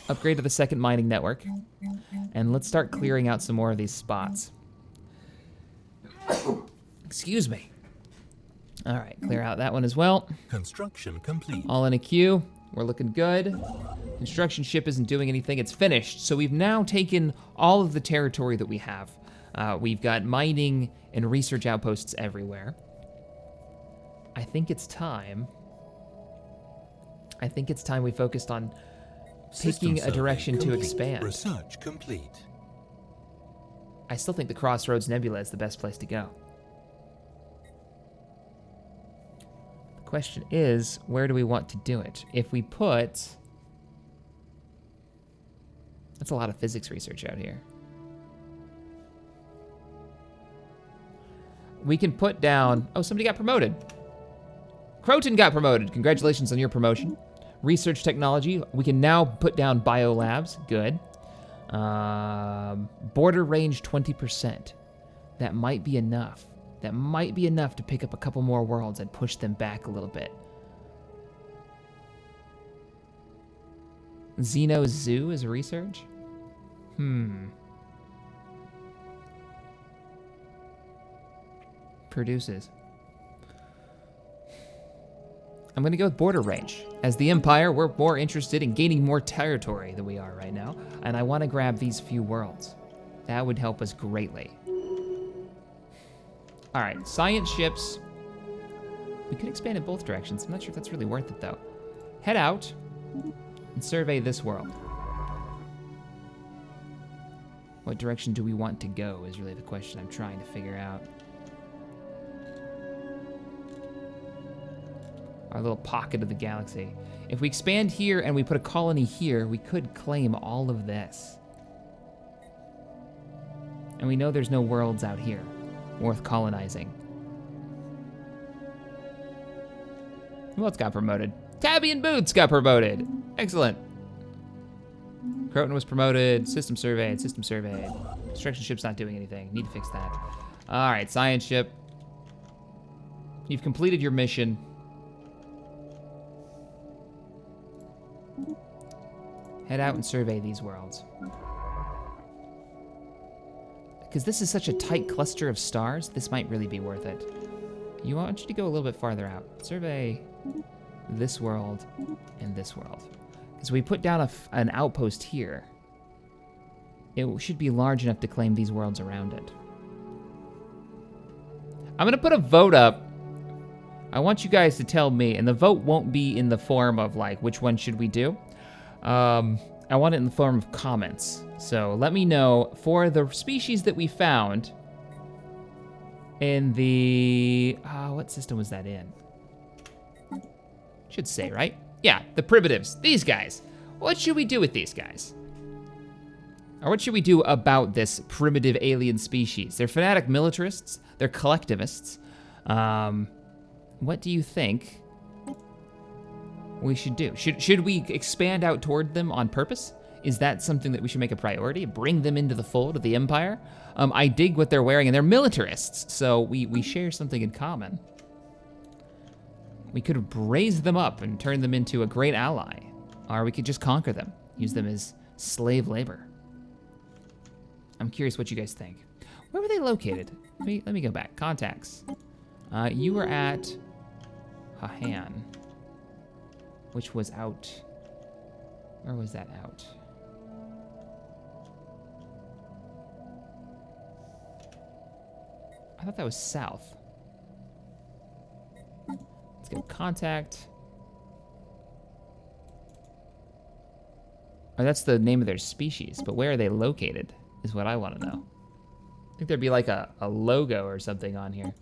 Upgrade to the second mining network. And let's start clearing out some more of these spots. Excuse me. All right, clear out that one as well. Construction complete. All in a queue. We're looking good. Construction ship isn't doing anything. It's finished. So we've now taken all of the territory that we have. We've got mining and research outposts everywhere. I think it's time we focused on picking a direction to expand. Research complete. I still think the Crossroads Nebula is the best place to go. The question is, where do we want to do it? If we put... That's a lot of physics research out here. We can put down... Oh, somebody got promoted. Croton got promoted. Congratulations on your promotion. Research technology. We can now put down biolabs. Good. Border range 20%. That might be enough. That might be enough to pick up a couple more worlds and push them back a little bit. Xeno Zoo is research? Produces. I'm gonna go with border range. As the Empire, we're more interested in gaining more territory than we are right now, and I wanna grab these few worlds. That would help us greatly. All right, science ships. We could expand in both directions. I'm not sure if that's really worth it though. Head out and survey this world. What direction do we want to go is really the question I'm trying to figure out. Our little pocket of the galaxy. If we expand here and we put a colony here, we could claim all of this. And we know there's no worlds out here worth colonizing. Who else got promoted? Tabby and Boots got promoted. Excellent. Croton was promoted, system surveyed. Destruction ship's not doing anything. Need to fix that. All right, science ship. You've completed your mission. Head out and survey these worlds. Because this is such a tight cluster of stars, this might really be worth it. I want you to go a little bit farther out. Survey this world and this world. Because we put down an outpost here, it should be large enough to claim these worlds around it. I'm gonna put a vote up. I want you guys to tell me, and the vote won't be in the form of like, which one should we do? I want it in the form of comments. So let me know for the species that we found in the, what system was that in? Should say, right? Yeah, the primitives, these guys. What should we do with these guys? Or what should we do about this primitive alien species? They're fanatic militarists, they're collectivists. What do you think we should do? Should we expand out toward them on purpose? Is that something that we should make a priority? Bring them into the fold of the Empire? I dig what they're wearing, and they're militarists, so we share something in common. We could raise them up and turn them into a great ally, or we could just conquer them, use them as slave labor. I'm curious what you guys think. Where were they located? Let me go back. Contacts. You were at Hahan, which was out. Where was that out? I thought that was south. Let's go contact. Oh, that's the name of their species, but where are they located is what I want to know. I think there'd be like a logo or something on here.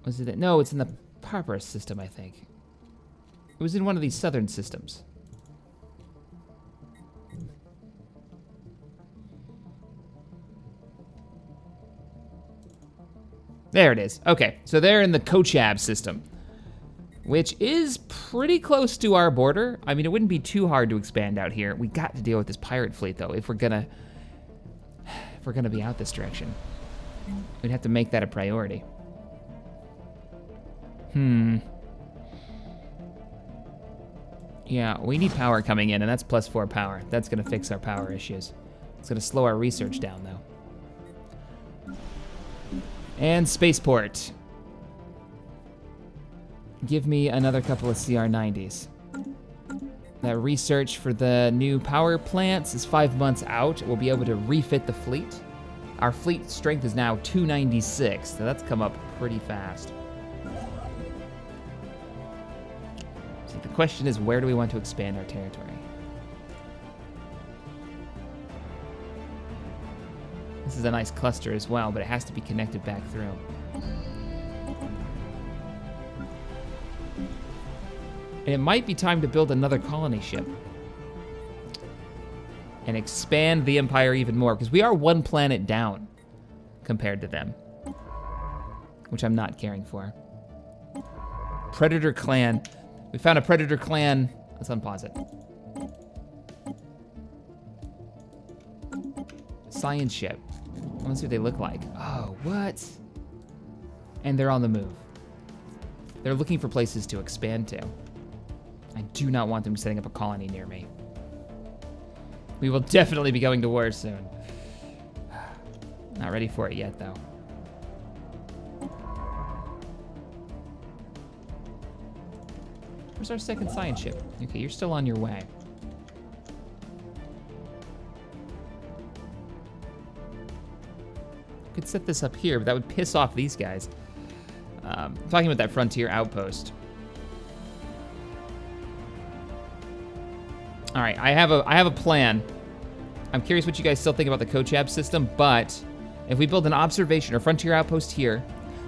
Was it? No, it's in the Parpara system, I think. It was in one of these southern systems. There it is. Okay, so they're in the Kochab system, which is pretty close to our border. I mean, it wouldn't be too hard to expand out here. We got to deal with this pirate fleet, though, if we're gonna be out this direction. We'd have to make that a priority. Yeah, we need power coming in, and that's +4 power. That's gonna fix our power issues. It's gonna slow our research down, though. And spaceport. Give me another couple of CR90s. That research for the new power plants is 5 months out. We'll be able to refit the fleet. Our fleet strength is now 296, so that's come up pretty fast. So the question is, where do we want to expand our territory? This is a nice cluster as well, but it has to be connected back through. And it might be time to build another colony ship and expand the Empire even more, because we are one planet down compared to them, which I'm not caring for. Predator clan. We found a Predator clan. Let's unpause it. Science ship. Let's see what they look like. Oh, what? And they're on the move. They're looking for places to expand to. I do not want them setting up a colony near me. We will definitely be going to war soon. Not ready for it yet, though. Where's our second science ship? Okay, you're still on your way. Could set this up here, but that would piss off these guys. Talking about that frontier outpost. All right, I have a plan. I'm curious what you guys still think about the Kochab system, but if we build an observation or frontier outpost here,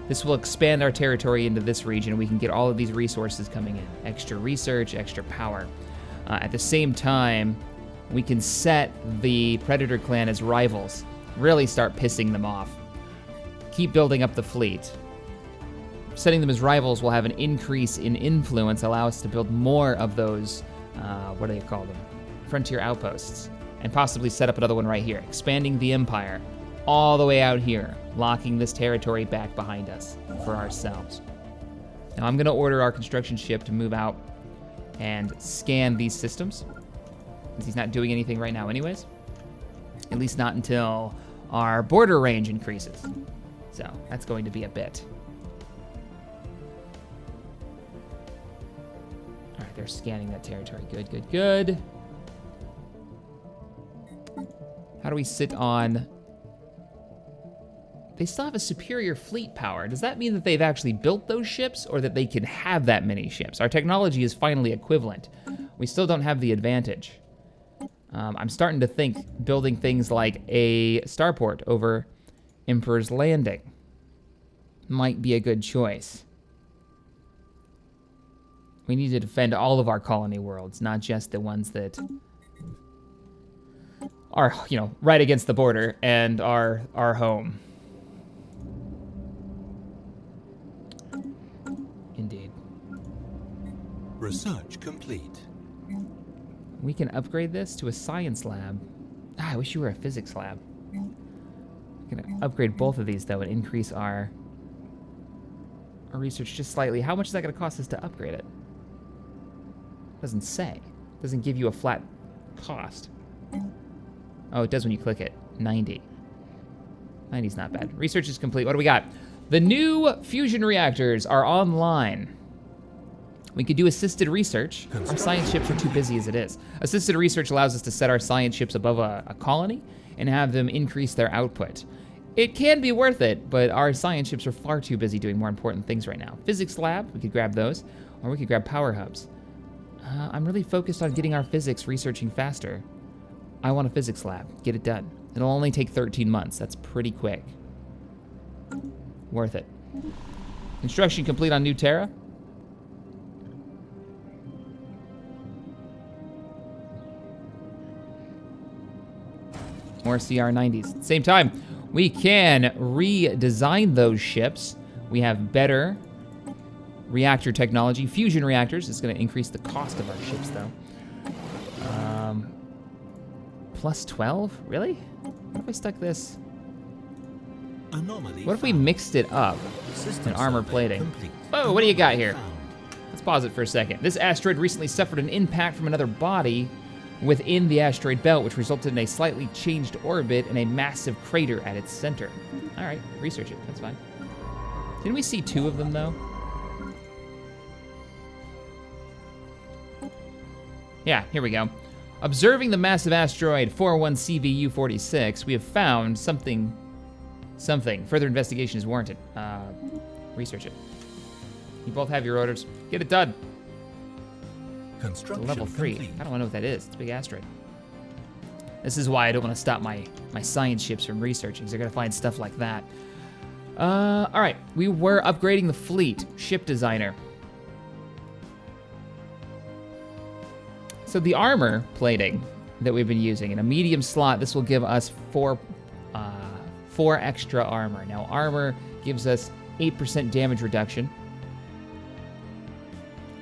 this will expand our territory into this region, and we can get all of these resources coming in. Extra research, extra power. At the same time, we can set the Predator clan as rivals. Really start pissing them off. Keep building up the fleet. Setting them as rivals will have an increase in influence, allow us to build more of those, what do they call them? Frontier outposts. And possibly set up another one right here, expanding the empire all the way out here, locking this territory back behind us for ourselves. Now I'm gonna order our construction ship to move out and scan these systems, since he's not doing anything right now anyways. At least not until our border range increases. So that's going to be a bit. All right, they're scanning that territory. Good, good, good. How do we sit on... They still have a superior fleet power. Does that mean that they've actually built those ships, or that they can have that many ships? Our technology is finally equivalent. We still don't have the advantage. I'm starting to think building things like a starport over Emperor's Landing might be a good choice. We need to defend all of our colony worlds, not just the ones that are, you know, right against the border and our home. Indeed. Research complete. We can upgrade this to a science lab. I wish you were a physics lab. We can upgrade both of these, though, and increase our research just slightly. How much is that going to cost us to upgrade it? Doesn't say. Doesn't give you a flat cost. Oh, it does when you click it. 90. 90's not bad. Research is complete. What do we got? The new fusion reactors are online. We could do assisted research. Our science ships are too busy as it is. Assisted research allows us to set our science ships above a colony and have them increase their output. It can be worth it, but our science ships are far too busy doing more important things right now. Physics lab, we could grab those, or we could grab power hubs. I'm really focused on getting our physics researching faster. I want a physics lab. Get it done. It'll only take 13 months. That's pretty quick. Worth it. Construction complete on New Terra. More CR-90s. Same time, we can redesign those ships. We have better reactor technology. Fusion reactors is going to increase the cost of our ships, though. Plus 12? Really? What if I stuck this? Anomaly What if we found. mixed it up System in armor survey plating? complete. Whoa, what do you got here? Found. Let's pause it for a second. This asteroid recently suffered an impact from another body within the asteroid belt, which resulted in a slightly changed orbit and a massive crater at its center. All right, research it. That's fine. Didn't we see two of them, though? Yeah, here we go. Observing the massive asteroid 41CVU46, we have found something. Further investigation is warranted. Research it. You both have your orders. Get it done. Construction Level 3. complete. I don't know what that is. It's a big asteroid. This is why I don't want to stop my science ships from researching, because they're going to find stuff like that. All right. We were upgrading the fleet. Ship designer. So the armor plating that we've been using in a medium slot, this will give us four extra armor. Now armor gives us 8% damage reduction.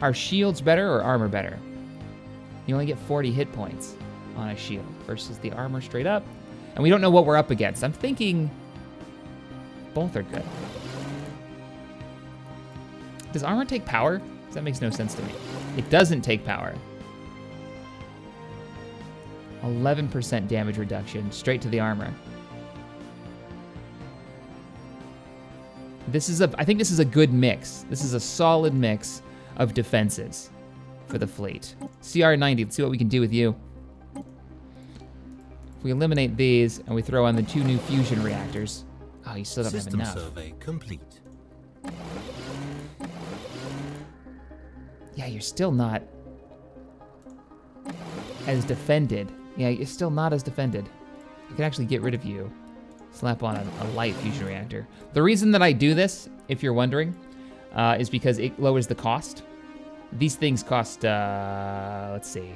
Are shields better or armor better? You only get 40 hit points on a shield versus the armor straight up. And we don't know what we're up against. I'm thinking both are good. Does armor take power? That makes no sense to me. It doesn't take power. 11% damage reduction straight to the armor. I think this is a good mix. This is a solid mix of defenses. for the fleet. CR90, let's see what we can do with you. If we eliminate these and we throw on the 2 new fusion reactors. Oh, you still don't have System enough. survey complete. Yeah, you're still not as defended. Yeah, you're still not as defended. I can actually get rid of you. Slap on a light fusion reactor. The reason that I do this, if you're wondering, is because it lowers the cost. These things cost, let's see,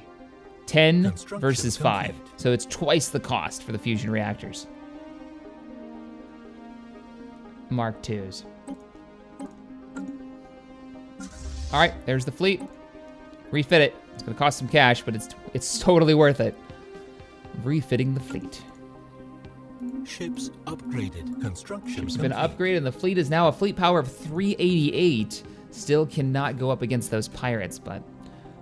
10 versus 5. So it's twice the cost for the fusion reactors. Mark IIs. All right, there's the fleet. Refit it. It's gonna cost some cash, but it's totally worth it. Refitting the fleet. Ships upgraded. Construction Ships complete. have been upgraded, and the fleet is now a fleet power of 388. Still cannot go up against those pirates, but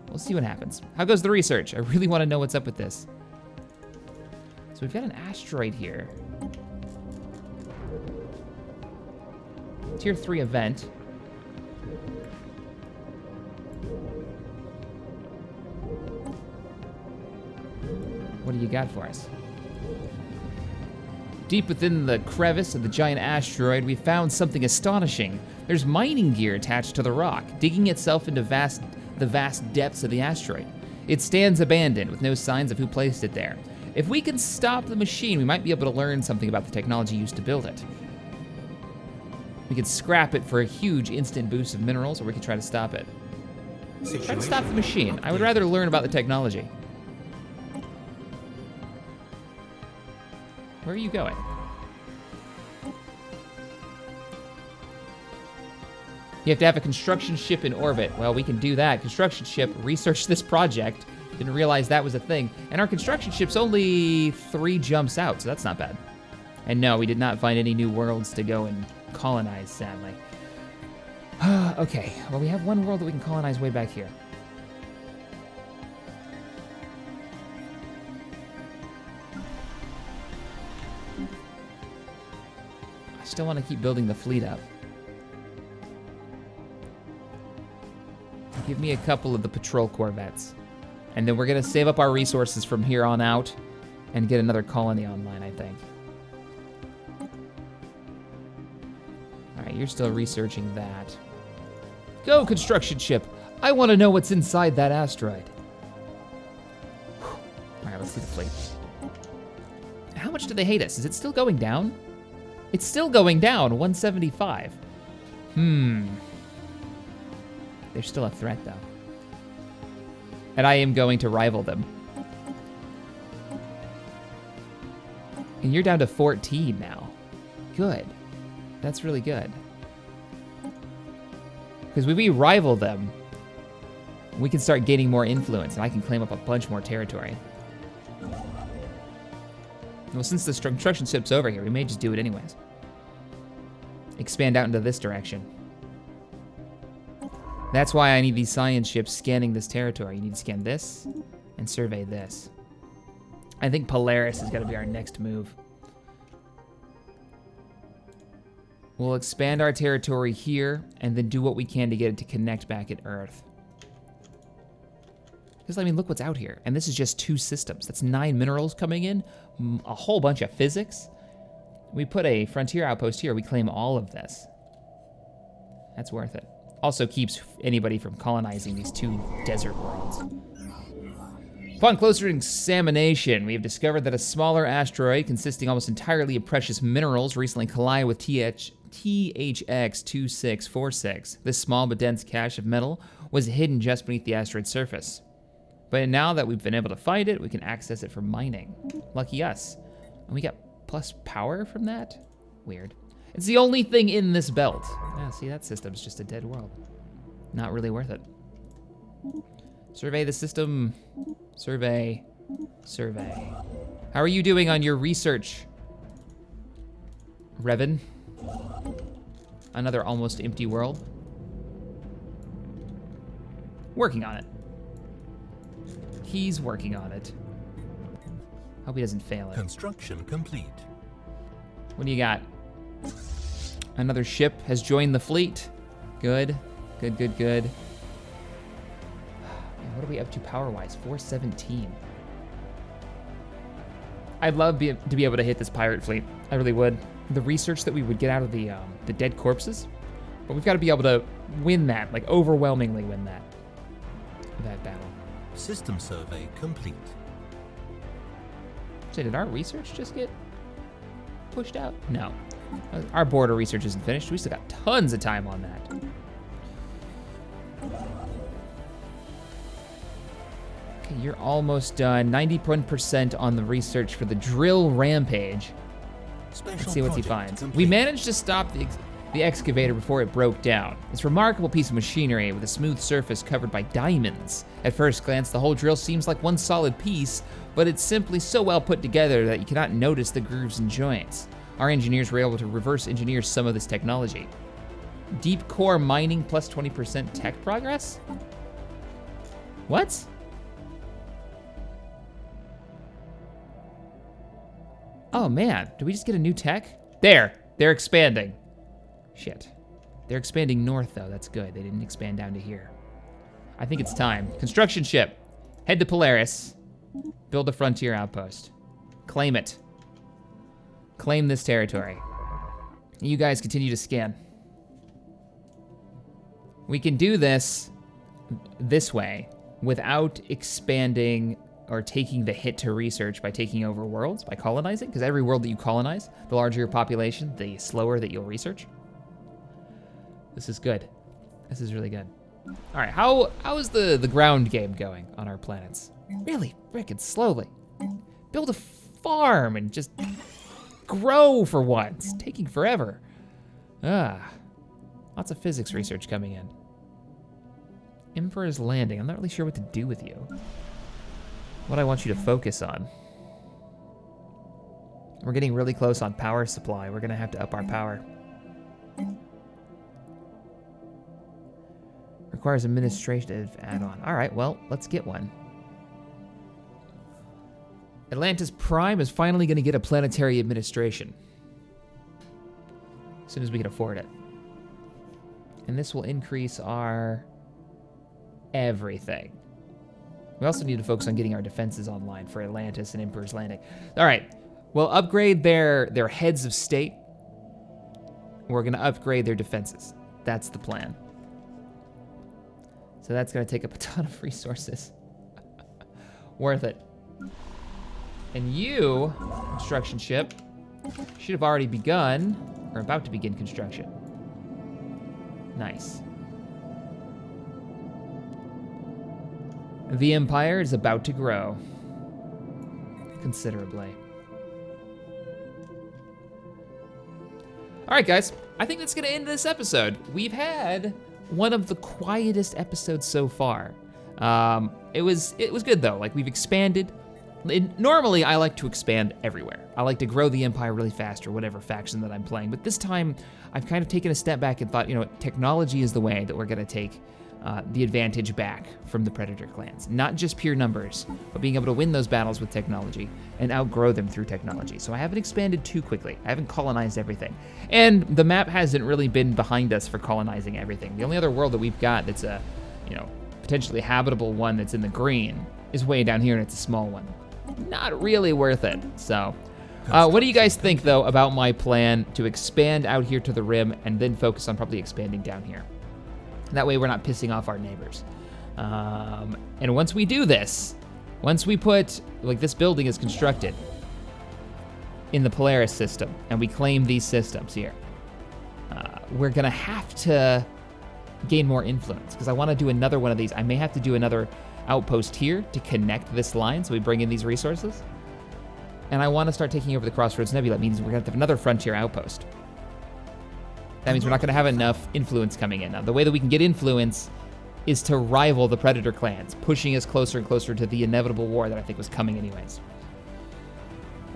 we'll see what happens. How goes the research? I really want to know what's up with this. So we've got an asteroid here. Tier 3 event. What do you got for us? Deep within the crevice of the giant asteroid, we found something astonishing. There's mining gear attached to the rock, digging itself into the vast depths of the asteroid. It stands abandoned, with no signs of who placed it there. If we can stop the machine, we might be able to learn something about the technology used to build it. We could scrap it for a huge instant boost of minerals, or we could try to stop it. Try to stop the machine. I would rather learn about the technology. Where are you going? You have to have a construction ship in orbit. Well, we can do that. Construction ship, research this project. Didn't realize that was a thing. And our construction ship's only 3 jumps out, so that's not bad. And no, we did not find any new worlds to go and colonize, sadly. Okay, well, we have one world that we can colonize way back here. I still want to keep building the fleet up. Give me a couple of the patrol corvettes. And then we're going to save up our resources from here on out and get another colony online, I think. All right, you're still researching that. Go, construction ship. I want to know what's inside that asteroid. All right, let's see the fleet. How much do they hate us? Is it still going down? It's still going down, 175. They're still a threat, though. And I am going to rival them. And you're down to 14 now. Good. That's really good. Because when we rival them, we can start gaining more influence, and I can claim up a bunch more territory. Well, since the construction ship's over here, we may just do it anyways. Expand out into this direction. That's why I need these science ships scanning this territory. You need to scan this and survey this. I think Polaris is going to be our next move. We'll expand our territory here and then do what we can to get it to connect back at Earth. Because, I mean, look what's out here. And this is just 2 systems. That's 9 minerals coming in, a whole bunch of physics. We put a frontier outpost here. We claim all of this. That's worth it. Also keeps anybody from colonizing these 2 desert worlds. Upon closer examination, we have discovered that a smaller asteroid consisting almost entirely of precious minerals recently collided with THX-2646. This small but dense cache of metal was hidden just beneath the asteroid's surface. But now that we've been able to find it, we can access it for mining. Lucky us. And we got plus power from that? Weird. It's the only thing in this belt. Yeah, see, that system's just a dead world. Not really worth it. Survey the system. Survey. Survey. How are you doing on your research, Revan? Another almost empty world. Working on it. He's working on it. Hope he doesn't fail it. Construction complete. What do you got? Another ship has joined the fleet. Good, good, good, good. we up to power-wise? 417. I'd love to be able to hit this pirate fleet. I really would. The research that we would get out of the dead corpses, but we've got to be able to win that, like overwhelmingly win that battle. System survey complete. So did our research just get pushed out? No. Our border research isn't finished. We still got tons of time on that. Okay, you're almost done. 91% on the research for the drill rampage. Let's see what he finds. We managed to stop the excavator before it broke down. This remarkable piece of machinery with a smooth surface covered by diamonds. At first glance, the whole drill seems like one solid piece, but it's simply so well put together that you cannot notice the grooves and joints. Our engineers were able to reverse engineer some of this technology. Deep core mining plus 20% tech progress? What? Oh man, did we just get a new tech? There, they're expanding. Shit. They're expanding north though, that's good. They didn't expand down to here. I think it's time. Construction ship. Head to Polaris. Build a frontier outpost. Claim it. Claim this territory. You guys continue to scan. We can do this way without expanding or taking the hit to research by taking over worlds, by colonizing, because every world that you colonize, the larger your population, the slower that you'll research. This is good. This is really good. All right, how is the ground game going on our planets? Really frickin' slowly. Build a farm and just grow for once. Taking forever. Lots of physics research coming in. Emperor's Landing. I'm not really sure what to do with you. What I want you to focus on. We're getting really close on power supply. We're gonna have to up our power. Requires administrative add-on. All right, well, let's get one. Atlantis Prime is finally gonna get a planetary administration. As soon as we can afford it. And this will increase our everything. We also need to focus on getting our defenses online for Atlantis and Emperor's Landing. All right, we'll upgrade their heads of state. We're gonna upgrade their defenses. That's the plan. So that's gonna take up a ton of resources. Worth it. And you, construction ship, should have already begun, or about to begin construction. Nice. The Empire is about to grow considerably. All right, guys, I think that's gonna end this episode. We've had one of the quietest episodes so far. It was good though. Like, we've expanded. Normally, I like to expand everywhere. I like to grow the Empire really fast, or whatever faction that I'm playing. But this time, I've kind of taken a step back and thought, you know what, technology is the way that we're gonna take the advantage back from the Predator clans. Not just pure numbers, but being able to win those battles with technology and outgrow them through technology. So I haven't expanded too quickly. I haven't colonized everything. And the map hasn't really been behind us for colonizing everything. The only other world that we've got that's a, you know, potentially habitable one that's in the green is way down here, and it's a small one. Not really worth it. So what do you guys think though about my plan to expand out here to the rim and then focus on probably expanding down here? That way we're not pissing off our neighbors. And once we do this, once we put, like, this building is constructed in the Polaris system and we claim these systems here, we're gonna have to gain more influence, because I wanna do another one of these. I may have to do another outpost here to connect this line so we bring in these resources. And I wanna start taking over the Crossroads Nebula. That means we're gonna have to have another frontier outpost. That means we're not gonna have enough influence coming in. Now, the way that we can get influence is to rival the Predator clans, pushing us closer and closer to the inevitable war that I think was coming anyways.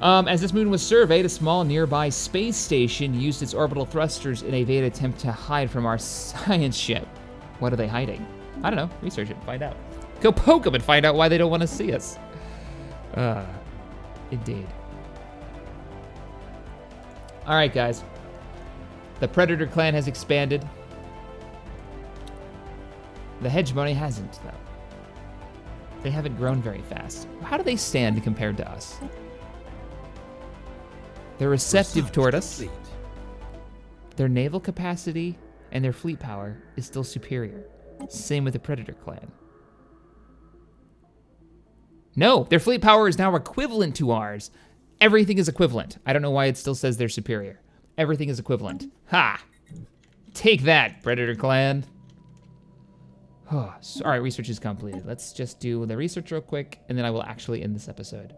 As this moon was surveyed, a small nearby space station used its orbital thrusters in a vain attempt to hide from our science ship. What are they hiding? I don't know, research it, find out. Go poke them and find out why they don't wanna see us. Indeed. All right, guys. The Predator clan has expanded. The hegemony hasn't, though. They haven't grown very fast. How do they stand compared to us? They're receptive toward us. Complete. Their naval capacity and their fleet power is still superior. Same with the Predator clan. No, their fleet power is now equivalent to ours. Everything is equivalent. I don't know why it still says they're superior. Everything is equivalent. Ha! Take that, Predator clan. All right, research is completed. Let's just do the research real quick, and then I will actually end this episode.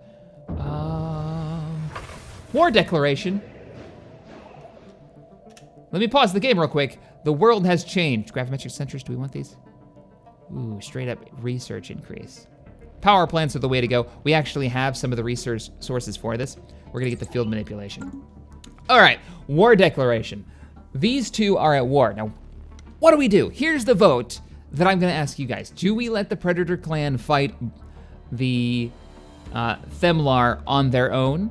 War declaration. Let me pause the game real quick. The world has changed. Gravimetric sensors, do we want these? Ooh, straight up research increase. Power plants are the way to go. We actually have some of the research sources for this. We're gonna get the field manipulation. All right, war declaration. These two are at war. Now, what do we do? Here's the vote that I'm gonna ask you guys. Do we let the Predator clan fight the Themlar on their own?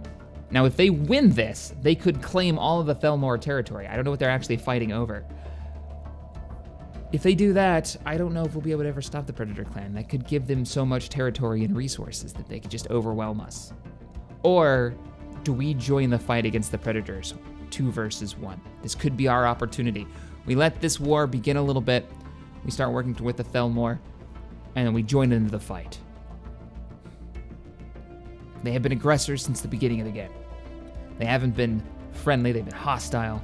Now, if they win this, they could claim all of the Thelmar territory. I don't know what they're actually fighting over. If they do that, I don't know if we'll be able to ever stop the Predator clan. That could give them so much territory and resources that they could just overwhelm us. Or do we join the fight against the Predators, 2 versus 1? This could be our opportunity. We let this war begin a little bit. We start working with the Thelmar, and then we join into the fight. They have been aggressors since the beginning of the game. They haven't been friendly, they've been hostile.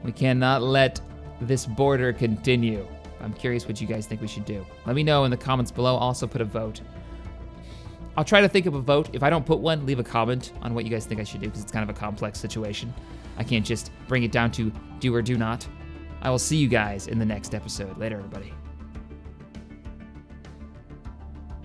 We cannot let this border continue. I'm curious what you guys think we should do. Let me know in the comments below. Also put a vote. I'll try to think of a vote. If I don't put one, leave a comment on what you guys think I should do, because it's kind of a complex situation. I can't just bring it down to do or do not. I will see you guys in the next episode. Later, everybody.